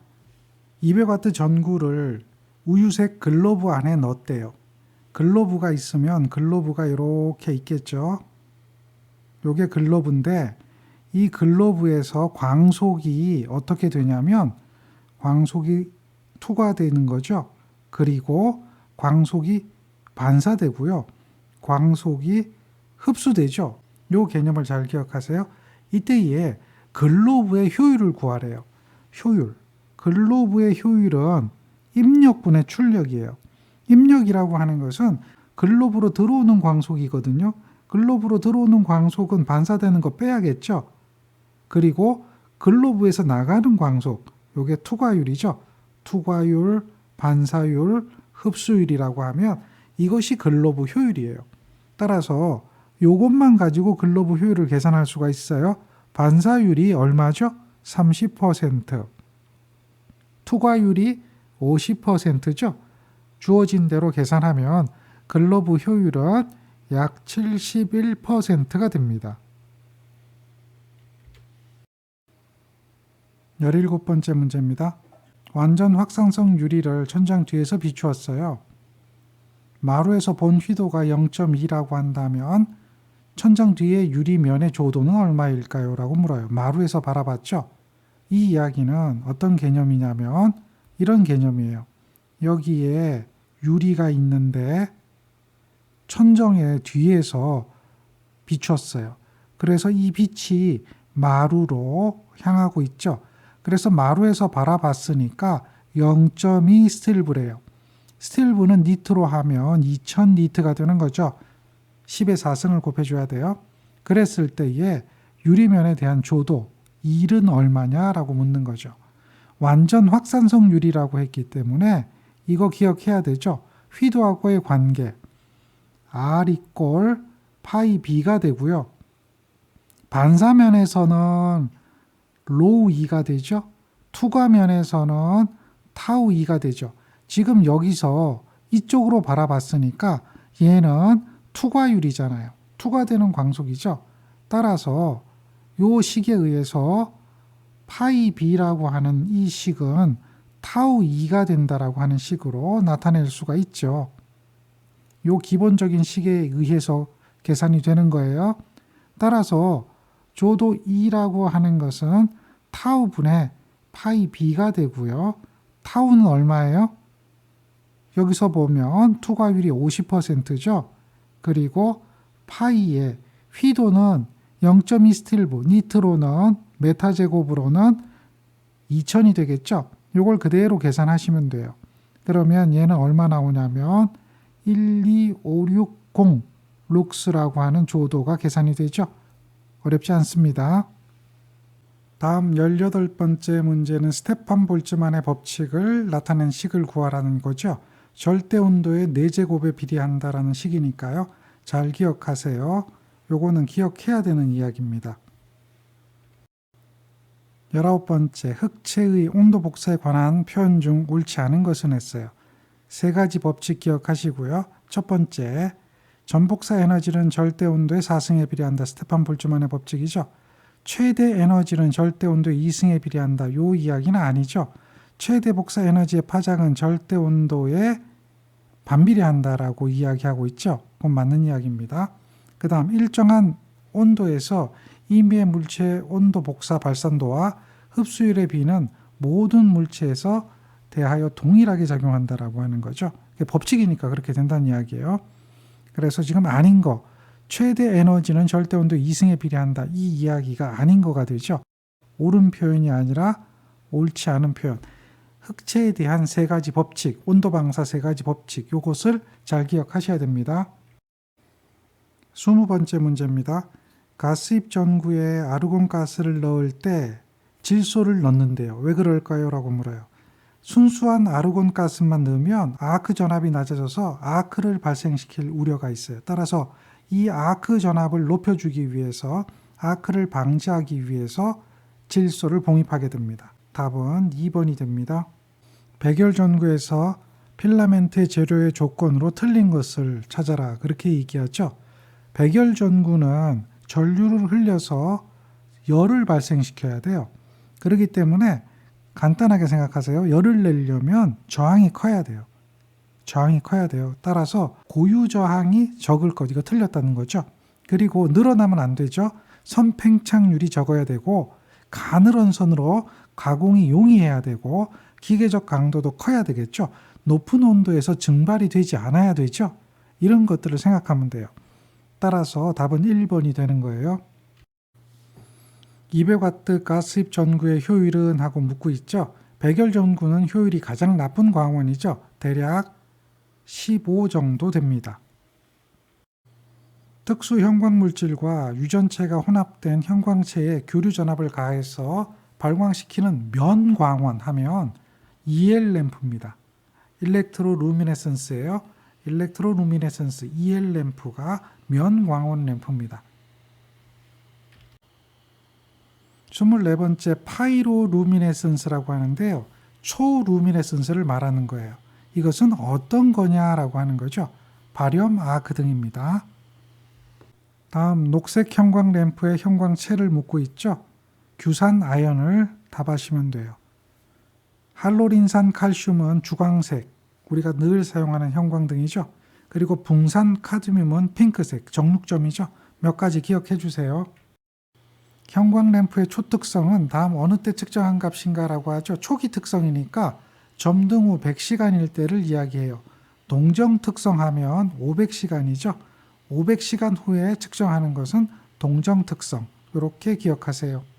200W 전구를 우유색 글로브 안에 넣었대요. 글로브가 있으면 글로브가 이렇게 있겠죠. 요게 글로브인데 이 글로브에서 광속이 어떻게 되냐면 광속이 투과되는 거죠. 그리고 광속이 반사되고요. 광속이 흡수되죠. 요 개념을 잘 기억하세요. 이때에 글로브의 효율을 구하래요. 효율. 글로브의 효율은 입력분의 출력이에요. 입력이라고 하는 것은 글로브로 들어오는 광속이거든요. 글로브로 들어오는 광속은 반사되는 거 빼야겠죠. 그리고 글로브에서 나가는 광속, 요게 투과율이죠. 투과율, 반사율, 흡수율이라고 하면 이것이 글로브 효율이에요. 따라서 요것만 가지고 글로브 효율을 계산할 수가 있어요. 반사율이 얼마죠? 30%. 투과율이 50%죠. 주어진 대로 계산하면 글로브 효율은 약 71%가 됩니다. 17번째 문제입니다. 완전 확산성 유리를 천장 뒤에서 비추었어요. 마루에서 본 휘도가 0.2라고 한다면 천장 뒤의 유리면의 조도는 얼마일까요? 라고 물어요. 마루에서 바라봤죠? 이 이야기는 어떤 개념이냐면 이런 개념이에요. 여기에 유리가 있는데 천정의 뒤에서 비추었어요. 그래서 이 빛이 마루로 향하고 있죠. 그래서 마루에서 바라봤으니까 0.2 스틸브래요. 스틸브는 니트로 하면 2000 니트가 되는 거죠. 10의 4승을 곱해줘야 돼요. 그랬을 때에 유리면에 대한 조도, 1은 얼마냐라고 묻는 거죠. 완전 확산성 유리라고 했기 때문에 이거 기억해야 되죠. 휘도하고의 관계, R 이꼴 파이 B가 되고요. 반사면에서는 로우 2가 되죠. 투과면에서는 타우 2가 되죠. 지금 여기서 이쪽으로 바라봤으니까 얘는 투과율이잖아요. 투과되는 광속이죠. 따라서 요 식에 의해서 파이 b라고 하는 이 식은 타우 2가 된다라고 하는 식으로 나타낼 수가 있죠. 요 기본적인 식에 의해서 계산이 되는 거예요. 따라서 조도 2라고 하는 것은 타우 분의 파이 b가 되고요. 타우는 얼마예요? 여기서 보면 투과율이 50%죠. 그리고 파이의 휘도는 0.2 스틸브, 니트로는 메타제곱으로는 2000이 되겠죠. 이걸 그대로 계산하시면 돼요. 그러면 얘는 얼마 나오냐면 12560 룩스라고 하는 조도가 계산이 되죠. 어렵지 않습니다. 다음 18번째 문제는 스테판 볼츠만의 법칙을 나타낸 식을 구하라는 거죠. 절대 온도에 4제곱에 비례한다라는 식이니까요. 잘 기억하세요. 요거는 기억해야 되는 이야기입니다. 19번째, 흑체의 온도 복사에 관한 표현 중 옳지 않은 것은 했어요. 세 가지 법칙 기억하시고요. 첫 번째, 전복사 에너지는 절대 온도의 4승에 비례한다. 스테판 볼츠만의 법칙이죠. 최대 에너지는 절대 온도의 2승에 비례한다. 요 이야기는 아니죠. 최대 복사 에너지의 파장은 절대 온도에 반비례한다라고 이야기하고 있죠. 그건 맞는 이야기입니다. 그 다음 일정한 온도에서 이미의 물체의 온도 복사 발산도와 흡수율의 비는 모든 물체에서 대하여 동일하게 작용한다라고 하는 거죠. 법칙이니까 그렇게 된다는 이야기예요. 그래서 지금 아닌 거, 최대 에너지는 절대 온도 2승에 비례한다. 이 이야기가 아닌 거가 되죠. 옳은 표현이 아니라 옳지 않은 표현. 흑체에 대한 세 가지 법칙, 온도 방사 세 가지 법칙, 요것을 잘 기억하셔야 됩니다. 20번째 문제입니다. 가스입 전구에 아르곤 가스를 넣을 때 질소를 넣는데요. 왜 그럴까요? 라고 물어요. 순수한 아르곤 가스만 넣으면 아크 전압이 낮아져서 아크를 발생시킬 우려가 있어요. 따라서 이 아크 전압을 높여주기 위해서 아크를 방지하기 위해서 질소를 봉입하게 됩니다. 답은 2번이 됩니다. 백열 전구에서 필라멘트의 재료의 조건으로 틀린 것을 찾아라. 그렇게 얘기하죠. 백열 전구는 전류를 흘려서 열을 발생시켜야 돼요. 그렇기 때문에 간단하게 생각하세요. 열을 내려면 저항이 커야 돼요. 저항이 커야 돼요. 따라서 고유 저항이 적을 것. 이거 틀렸다는 거죠. 그리고 늘어나면 안 되죠. 선팽창률이 적어야 되고 가늘은 선으로 가공이 용이해야 되고 기계적 강도도 커야 되겠죠. 높은 온도에서 증발이 되지 않아야 되죠. 이런 것들을 생각하면 돼요. 따라서 답은 1번이 되는 거예요. 200W 가스입 전구의 효율은 하고 묻고 있죠. 백열 전구는 효율이 가장 나쁜 광원이죠. 대략 15 정도 됩니다. 특수 형광물질과 유전체가 혼합된 형광체에 교류 전압을 가해서 발광시키는 면광원 하면 EL 램프입니다. 일렉트로루미네센스예요. 일렉트로루미네센스 EL 램프가 면광원 램프입니다. 24번째 파이로루미네센스라고 하는데요. 초루미네센스를 말하는 거예요. 이것은 어떤 거냐라고 하는 거죠. 바륨, 아크 등입니다. 다음 녹색 형광 램프의 형광체를 묻고 있죠. 규산 아연을 답하시면 돼요. 할로린산 칼슘은 주광색, 우리가 늘 사용하는 형광등이죠. 그리고 붕산 카드뮴은 핑크색, 정육점이죠. 몇 가지 기억해 주세요. 형광 램프의 초특성은 다음 어느 때 측정한 값인가 라고 하죠. 초기 특성이니까 점등 후 100시간일 때를 이야기해요. 동정 특성하면 500시간이죠. 500시간 후에 측정하는 것은 동정 특성. 이렇게 기억하세요.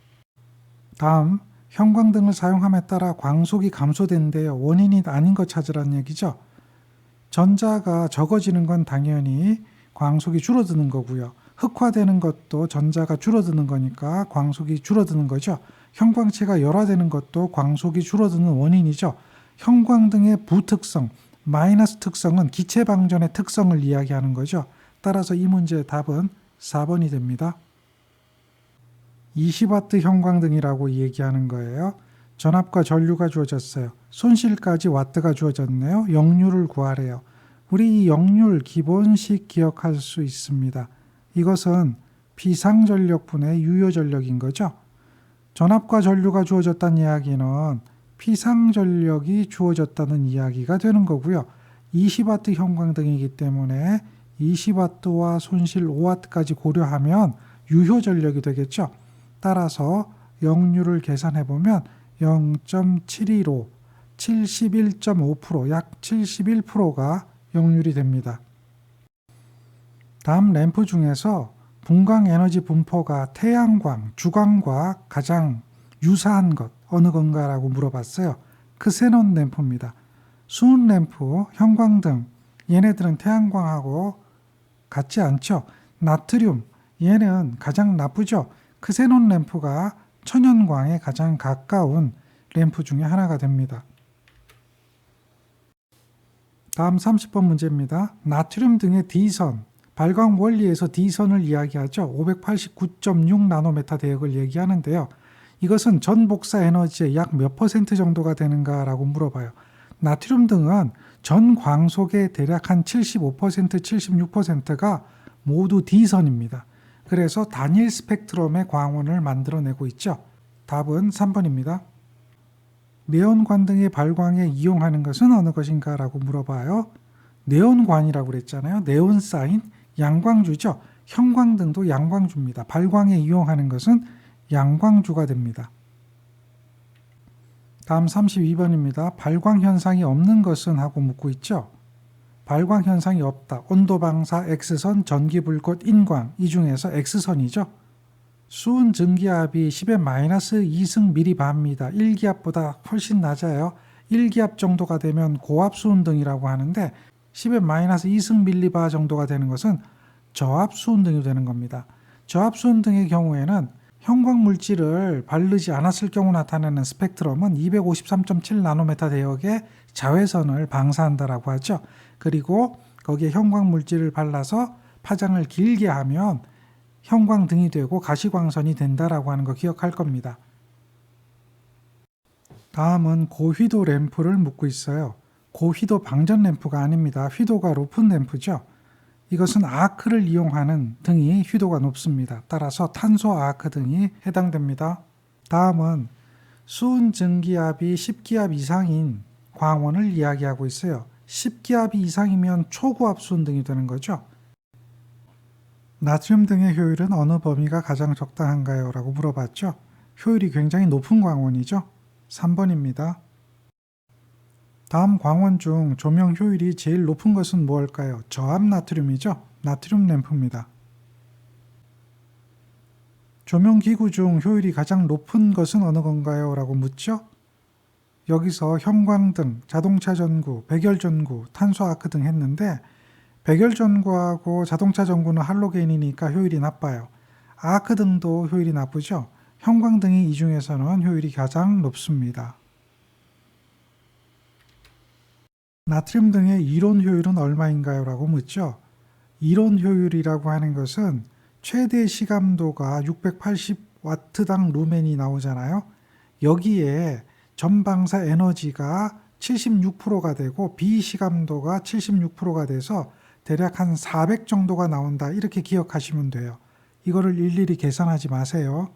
다음 형광등을 사용함에 따라 광속이 감소된대요. 원인이 아닌 것 찾으라는 얘기죠. 전자가 적어지는 건 당연히 광속이 줄어드는 거고요. 흑화되는 것도 전자가 줄어드는 거니까 광속이 줄어드는 거죠. 형광체가 열화되는 것도 광속이 줄어드는 원인이죠. 형광등의 부특성, 마이너스 특성은 기체 방전의 특성을 이야기하는 거죠. 따라서 이 문제의 답은 4번이 됩니다. 20W 형광등이라고 얘기하는 거예요. 전압과 전류가 주어졌어요. 손실까지 와트가 주어졌네요. 역률을 구하래요. 우리 이 역률 기본식 기억할 수 있습니다. 이것은 비상전력분의 유효전력인 거죠. 전압과 전류가 주어졌다는 이야기는 비상전력이 주어졌다는 이야기가 되는 거고요. 20W 형광등이기 때문에 20W와 손실 5W까지 고려하면 유효전력이 되겠죠. 따라서 역률을 계산해보면 0.715, 71.5%, 약 71%가 역률이 됩니다. 다음 램프 중에서 분광 에너지 분포가 태양광, 주광과 가장 유사한 것 어느 건가라고 물어봤어요. 크세논 램프입니다. 수은 램프, 형광등, 얘네들은 태양광하고 같지 않죠. 나트륨, 얘는 가장 나쁘죠. 크세논 램프가 천연광에 가장 가까운 램프 중에 하나가 됩니다. 다음 30번 문제입니다. 나트륨 등의 D선, 발광 원리에서 D선을 이야기하죠. 589.6 나노메타 대역을 얘기하는데요. 이것은 전 복사 에너지의 약 몇 퍼센트 정도가 되는가라고 물어봐요. 나트륨 등은 전 광속의 대략 한 75%, 76%가 모두 D선입니다. 그래서 단일 스펙트럼의 광원을 만들어내고 있죠. 답은 3번입니다. 네온관 등의 발광에 이용하는 것은 어느 것인가 라고 물어봐요. 네온관이라고 그랬잖아요. 네온사인, 양광주죠. 형광등도 양광주입니다. 발광에 이용하는 것은 양광주가 됩니다. 다음 32번입니다. 발광 현상이 없는 것은 하고 묻고 있죠. 발광 현상이 없다. 온도 방사, X선, 전기 불꽃, 인광 이 중에서 X선이죠. 수은 증기압이 10의 마이너스 2승 밀리바입니다. 1기압보다 훨씬 낮아요. 1기압 정도가 되면 고압 수은등이라고 하는데 10의 마이너스 2승 밀리바 정도가 되는 것은 저압 수은등이 되는 겁니다. 저압 수은등의 경우에는 형광 물질을 바르지 않았을 경우 나타나는 스펙트럼은 253.7 나노메타 대역의 자외선을 방사한다라고 하죠. 그리고 거기에 형광 물질을 발라서 파장을 길게 하면 형광등이 되고 가시광선이 된다라고 하는 거 기억할 겁니다. 다음은 고휘도 램프를 묻고 있어요. 고휘도 방전 램프가 아닙니다. 휘도가 높은 램프죠. 이것은 아크를 이용하는 등이 휘도가 높습니다. 따라서 탄소 아크 등이 해당됩니다. 다음은 수은 증기압이 10기압 이상인 광원을 이야기하고 있어요. 10기압이 이상이면 초고압 수은 등이 되는 거죠. 나트륨 등의 효율은 어느 범위가 가장 적당한가요? 라고 물어봤죠. 효율이 굉장히 높은 광원이죠. 3번입니다. 다음 광원 중 조명 효율이 제일 높은 것은 무엇일까요? 저압 나트륨이죠. 나트륨 램프입니다. 조명기구 중 효율이 가장 높은 것은 어느 건가요? 라고 묻죠. 여기서 형광등, 자동차 전구, 백열 전구, 탄소 아크 등 했는데 백열 전구하고 자동차 전구는 할로겐이니까 효율이 나빠요. 아크 등도 효율이 나쁘죠. 형광등이 이 중에서는 효율이 가장 높습니다. 나트륨 등의 이론 효율은 얼마인가요? 라고 묻죠. 이론 효율이라고 하는 것은 최대 시감도가 680W당 루멘이 나오잖아요. 여기에 전방사 에너지가 76%가 되고 비시감도가 76%가 돼서 대략 한 400 정도가 나온다. 이렇게 기억하시면 돼요. 이거를 일일이 계산하지 마세요.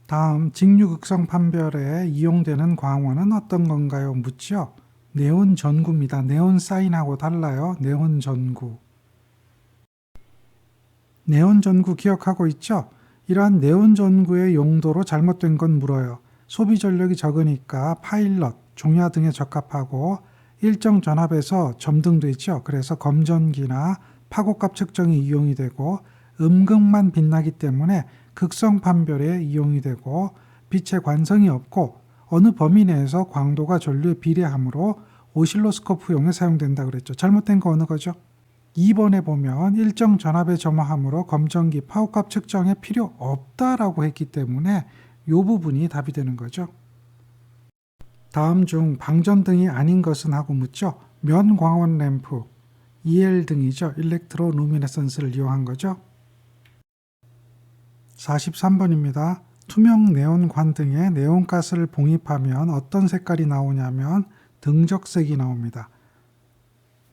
다음 직류극성 판별에 이용되는 광원은 어떤 건가요? 묻죠. 네온 전구입니다. 네온 사인하고 달라요. 네온 전구. 네온 전구 기억하고 있죠? 이러한 네온 전구의 용도로 잘못된 건 물어요. 소비 전력이 적으니까 파일럿, 종야 등에 적합하고 일정 전압에서 점등도 있죠. 그래서 검전기나 파고값 측정이 이용이 되고 음극만 빛나기 때문에 극성 판별에 이용이 되고 빛의 관성이 없고 어느 범위 내에서 광도가 전류에 비례하므로 오실로스코프용에 사용된다 그랬죠. 잘못된 거 어느 거죠? 2번에 보면 일정 전압에 점화하므로 검전기 파고값 측정에 필요 없다라고 했기 때문에 이 부분이 답이 되는 거죠. 다음 중 방전등이 아닌 것은 하고 묻죠. 면광원 램프, EL 등이죠. 일렉트로 루미네선스를 이용한 거죠. 43번입니다. 투명 네온관 등에 네온가스를 봉입하면 어떤 색깔이 나오냐면 등적색이 나옵니다.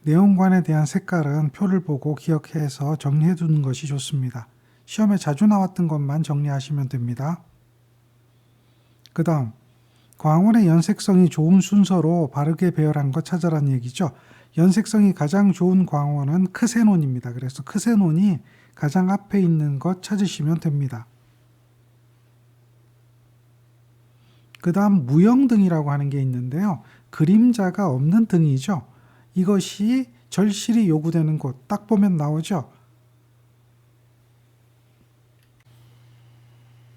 네온관에 대한 색깔은 표를 보고 기억해서 정리해 두는 것이 좋습니다. 시험에 자주 나왔던 것만 정리하시면 됩니다. 그 다음 광원의 연색성이 좋은 순서로 바르게 배열한 것 찾아라는 얘기죠. 연색성이 가장 좋은 광원은 크세논입니다. 그래서 크세논이 가장 앞에 있는 것 찾으시면 됩니다. 그 다음 무영등이라고 하는 게 있는데요. 그림자가 없는 등이죠. 이것이 절실히 요구되는 곳 딱 보면 나오죠.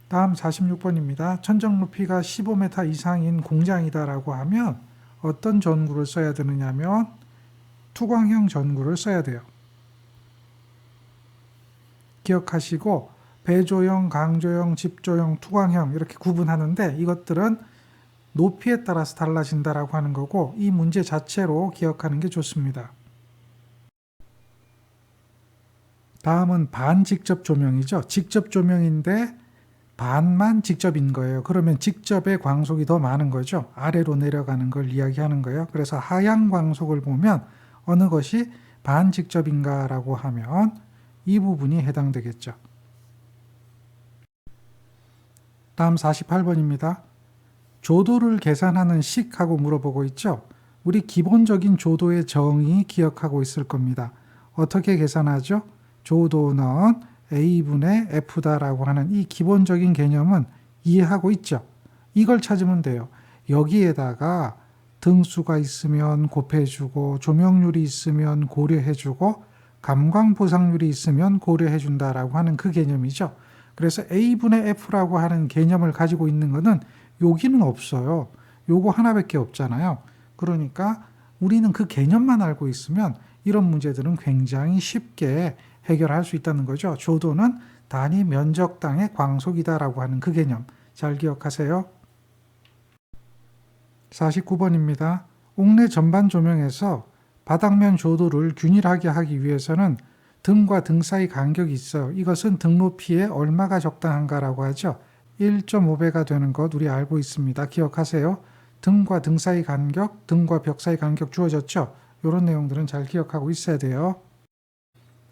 다음 46번입니다. 천정 높이가 15m 이상인 공장이다라고 하면 어떤 전구를 써야 되느냐면 투광형 전구를 써야 돼요. 기억하시고 배조형, 강조형, 집조형, 투광형 이렇게 구분하는데 이것들은 높이에 따라서 달라진다라고 하는 거고 이 문제 자체로 기억하는 게 좋습니다. 다음은 반직접 조명이죠. 직접 조명인데 반만 직접인 거예요. 그러면 직접의 광속이 더 많은 거죠. 아래로 내려가는 걸 이야기하는 거예요. 그래서 하향 광속을 보면 어느 것이 반직접인가라고 하면 이 부분이 해당되겠죠. 다음 48번입니다. 조도를 계산하는 식하고 물어보고 있죠. 우리 기본적인 조도의 정의 기억하고 있을 겁니다. 어떻게 계산하죠? 조도는 A분의 F다라고 하는 이 기본적인 개념은 이해하고 있죠. 이걸 찾으면 돼요. 여기에다가 등수가 있으면 곱해주고 조명률이 있으면 고려해주고 감광보상률이 있으면 고려해준다라고 하는 그 개념이죠. 그래서 A분의 F라고 하는 개념을 가지고 있는 것은 여기는 없어요. 요거 하나밖에 없잖아요. 그러니까 우리는 그 개념만 알고 있으면 이런 문제들은 굉장히 쉽게 해결할 수 있다는 거죠. 조도는 단위 면적당의 광속이다라고 하는 그 개념 잘 기억하세요. 49번입니다. 옥내 전반 조명에서 바닥면 조도를 균일하게 하기 위해서는 등과 등 사이 간격이 있어요. 이것은 등 높이에 얼마가 적당한가라고 하죠. 1.5배가 되는 것 우리 알고 있습니다. 기억하세요. 등과 등 사이 간격, 등과 벽 사이 간격 주어졌죠. 이런 내용들은 잘 기억하고 있어야 돼요.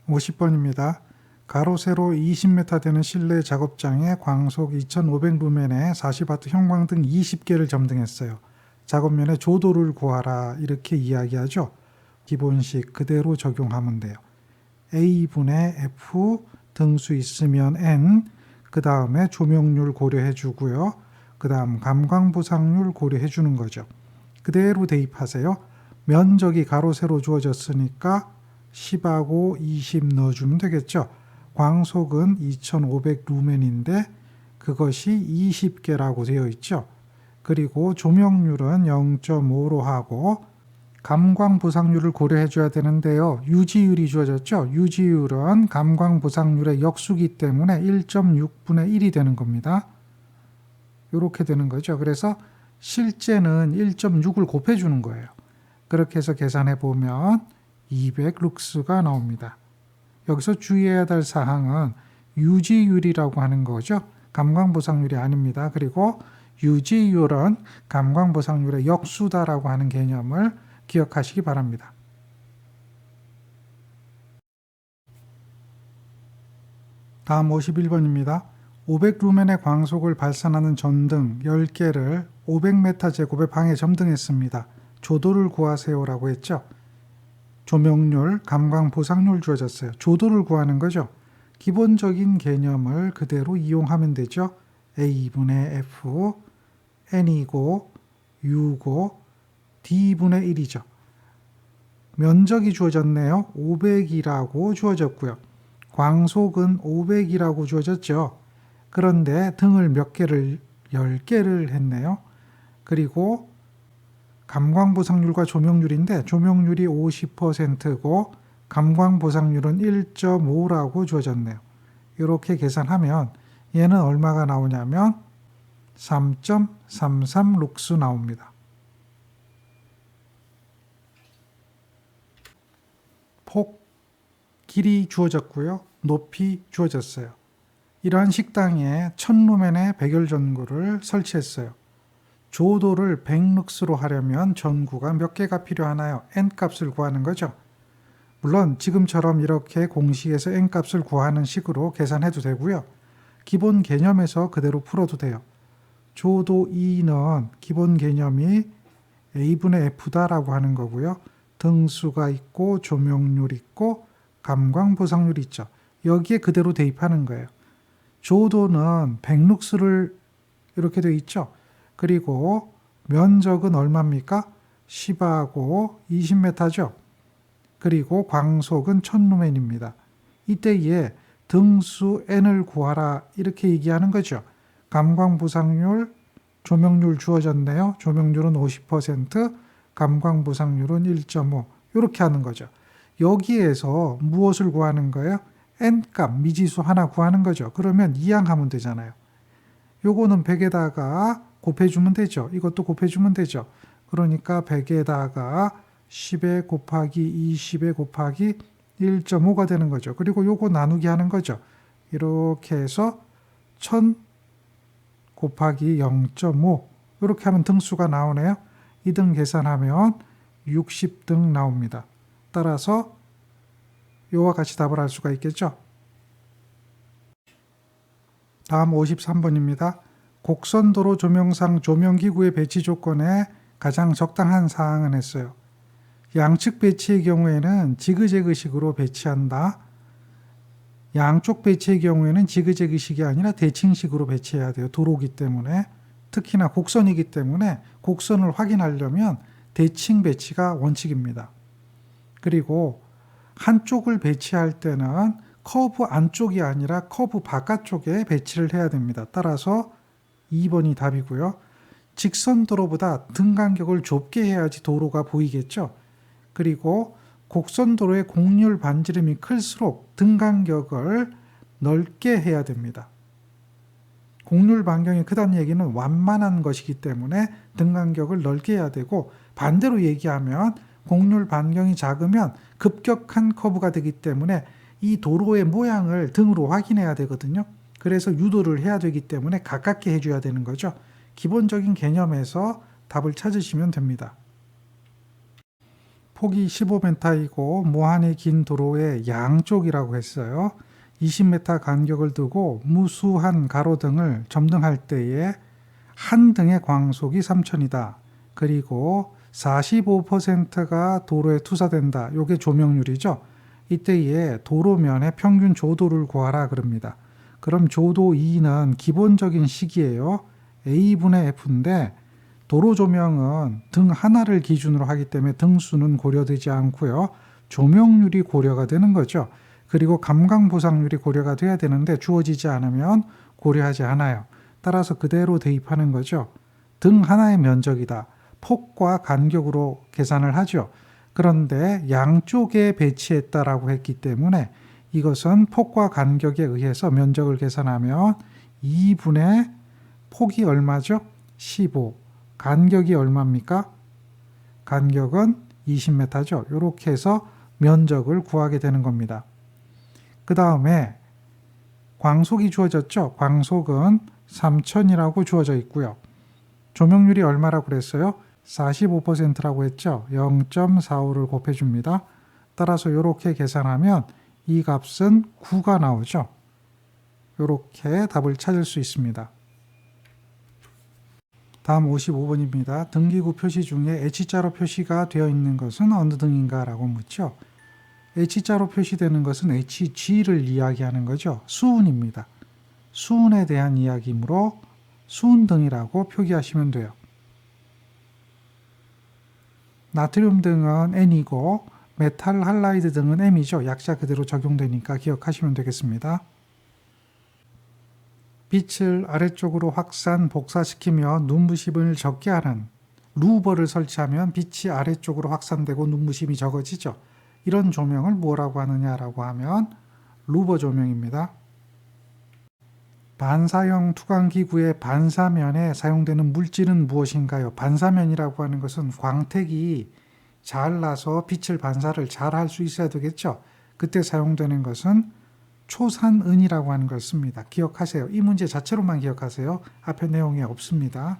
50번입니다. 가로 세로 20m 되는 실내 작업장에 광속 2500루멘에 40W 형광등 20개를 점등했어요. 작업면에 조도를 구하라 이렇게 이야기하죠. 기본식 그대로 적용하면 돼요. A분의 F 등수 있으면 N 그 다음에 조명률 고려해 주고요. 그 다음 감광보상률 고려해 주는 거죠. 그대로 대입하세요. 면적이 가로 세로 주어졌으니까 10하고 20 넣어주면 되겠죠. 광속은 2500 루멘인데 그것이 20개라고 되어 있죠. 그리고 조명률은 0.5로 하고 감광보상률을 고려해 줘야 되는데요. 유지율이 주어졌죠. 유지율은 감광보상률의 역수기 때문에 1.6분의 1이 되는 겁니다. 이렇게 되는 거죠. 그래서 실제는 1.6을 곱해 주는 거예요. 그렇게 해서 계산해 보면 200 룩스가 나옵니다. 여기서 주의해야 될 사항은 유지율이라고 하는 거죠. 감광보상률이 아닙니다. 그리고 유지율은 감광보상률의 역수다라고 하는 개념을 기억하시기 바랍니다. 다음 51번입니다. 500루멘의 광속을 발산하는 전등 10개를 500m 제곱의 방에 점등했습니다. 조도를 구하세요라고 했죠. 조명률, 감광 보상률 주어졌어요. 조도를 구하는 거죠. 기본적인 개념을 그대로 이용하면 되죠. A분의 F, N이고, U고, D분의 1이죠. 면적이 주어졌네요. 500이라고 주어졌고요. 광속은 500이라고 주어졌죠. 그런데 등을 몇 개를 10개를 했네요. 그리고 감광보상률과 조명률인데 조명률이 50%고 감광보상률은 1.5라고 주어졌네요. 이렇게 계산하면 얘는 얼마가 나오냐면 3.33 룩스 나옵니다. 폭, 길이 주어졌고요. 높이 주어졌어요. 이러한 식당에 1000루멘의 백열 전구를 설치했어요. 조도를 100룩스로 하려면 전구가 몇 개가 필요하나요? N값을 구하는 거죠. 물론 지금처럼 이렇게 공식에서 N값을 구하는 식으로 계산해도 되고요. 기본 개념에서 그대로 풀어도 돼요. 조도 2는 기본 개념이 A분의 F다라고 하는 거고요. 등수가 있고 조명률 있고 감광 보상률 있죠. 여기에 그대로 대입하는 거예요. 조도는 100룩스를 이렇게 되어 있죠. 그리고 면적은 얼마입니까? 10하고 20m죠. 그리고 광속은 1000루멘입니다. 이때에 등수 n을 구하라 이렇게 얘기하는 거죠. 감광 보상률, 조명률 주어졌네요. 조명률은 50%, 감광 보상률은 1.5 이렇게 하는 거죠. 여기에서 무엇을 구하는 거예요? n값 미지수 하나 구하는 거죠. 그러면 이항하면 되잖아요. 요거는 100에다가 곱해주면 되죠. 이것도 곱해주면 되죠. 그러니까 100에다가 10에 곱하기 20에 곱하기 1.5가 되는 거죠. 그리고 요거 나누기 하는 거죠. 이렇게 해서 1000 곱하기 0.5 이렇게 하면 등수가 나오네요. 2등 계산하면 60등 나옵니다. 따라서 요와 같이 답을 할 수가 있겠죠. 다음 53번입니다. 곡선도로 조명상 조명기구의 배치 조건에 가장 적당한 사항은 했어요. 양측 배치의 경우에는 지그재그식으로 배치한다. 양쪽 배치의 경우에는 지그재그식이 아니라 대칭식으로 배치해야 돼요. 도로기 때문에. 특히나 곡선이기 때문에 곡선을 확인하려면 대칭 배치가 원칙입니다. 그리고 한쪽을 배치할 때는 커브 안쪽이 아니라 커브 바깥쪽에 배치를 해야 됩니다. 따라서 2번이 답이고요. 직선도로보다 등 간격을 좁게 해야지 도로가 보이겠죠. 그리고 곡선도로의 곡률 반지름이 클수록 등 간격을 넓게 해야 됩니다. 곡률 반경이 크다는 얘기는 완만한 것이기 때문에 등 간격을 넓게 해야 되고, 반대로 얘기하면 곡률 반경이 작으면 급격한 커브가 되기 때문에 이 도로의 모양을 등으로 확인해야 되거든요. 그래서 유도를 해야 되기 때문에 가깝게 해줘야 되는 거죠. 기본적인 개념에서 답을 찾으시면 됩니다. 폭이 15m이고 모한이 긴 도로의 양쪽이라고 했어요. 20m 간격을 두고 무수한 가로등을 점등할 때에 한 등의 광속이 3000이다. 그리고 45%가 도로에 투사된다. 이게 조명률이죠. 이때에 도로면의 평균 조도를 구하라 그럽니다. 그럼 조도 2는 기본적인 식이에요. A분의 F인데 도로 조명은 등 하나를 기준으로 하기 때문에 등수는 고려되지 않고요. 조명률이 고려가 되는 거죠. 그리고 감광 보상률이 고려가 돼야 되는데 주어지지 않으면 고려하지 않아요. 따라서 그대로 대입하는 거죠. 등 하나의 면적이다. 폭과 간격으로 계산을 하죠. 그런데 양쪽에 배치했다라고 했기 때문에 이것은 폭과 간격에 의해서 면적을 계산하면 2분의 폭이 얼마죠? 15. 간격이 얼마입니까? 간격은 20m죠. 이렇게 해서 면적을 구하게 되는 겁니다. 그 다음에 광속이 주어졌죠. 광속은 3000이라고 주어져 있고요. 조명률이 얼마라고 그랬어요? 45%라고 했죠. 0.45를 곱해줍니다. 따라서 이렇게 계산하면 이 값은 9가 나오죠. 이렇게 답을 찾을 수 있습니다. 다음 55번입니다. 등기구 표시 중에 H자로 표시가 되어 있는 것은 어느 등인가 라고 묻죠. H자로 표시되는 것은 HG를 이야기하는 거죠. 수은입니다. 수은에 대한 이야기이므로 수은등이라고 표기하시면 돼요. 나트륨 등은 N이고 메탈 할라이드 등은 M이죠. 약자 그대로 적용되니까 기억하시면 되겠습니다. 빛을 아래쪽으로 확산, 복사시키며 눈부심을 적게 하는 루버를 설치하면 빛이 아래쪽으로 확산되고 눈부심이 적어지죠. 이런 조명을 뭐라고 하느냐라고 하면 루버 조명입니다. 반사형 투광기구의 반사면에 사용되는 물질은 무엇인가요? 반사면이라고 하는 것은 광택이 잘 나서 빛을 반사를 잘 할 수 있어야 되겠죠. 그때 사용되는 것은 초산은이라고 하는 걸 씁니다. 기억하세요. 이 문제 자체로만 기억하세요. 앞에 내용에 없습니다.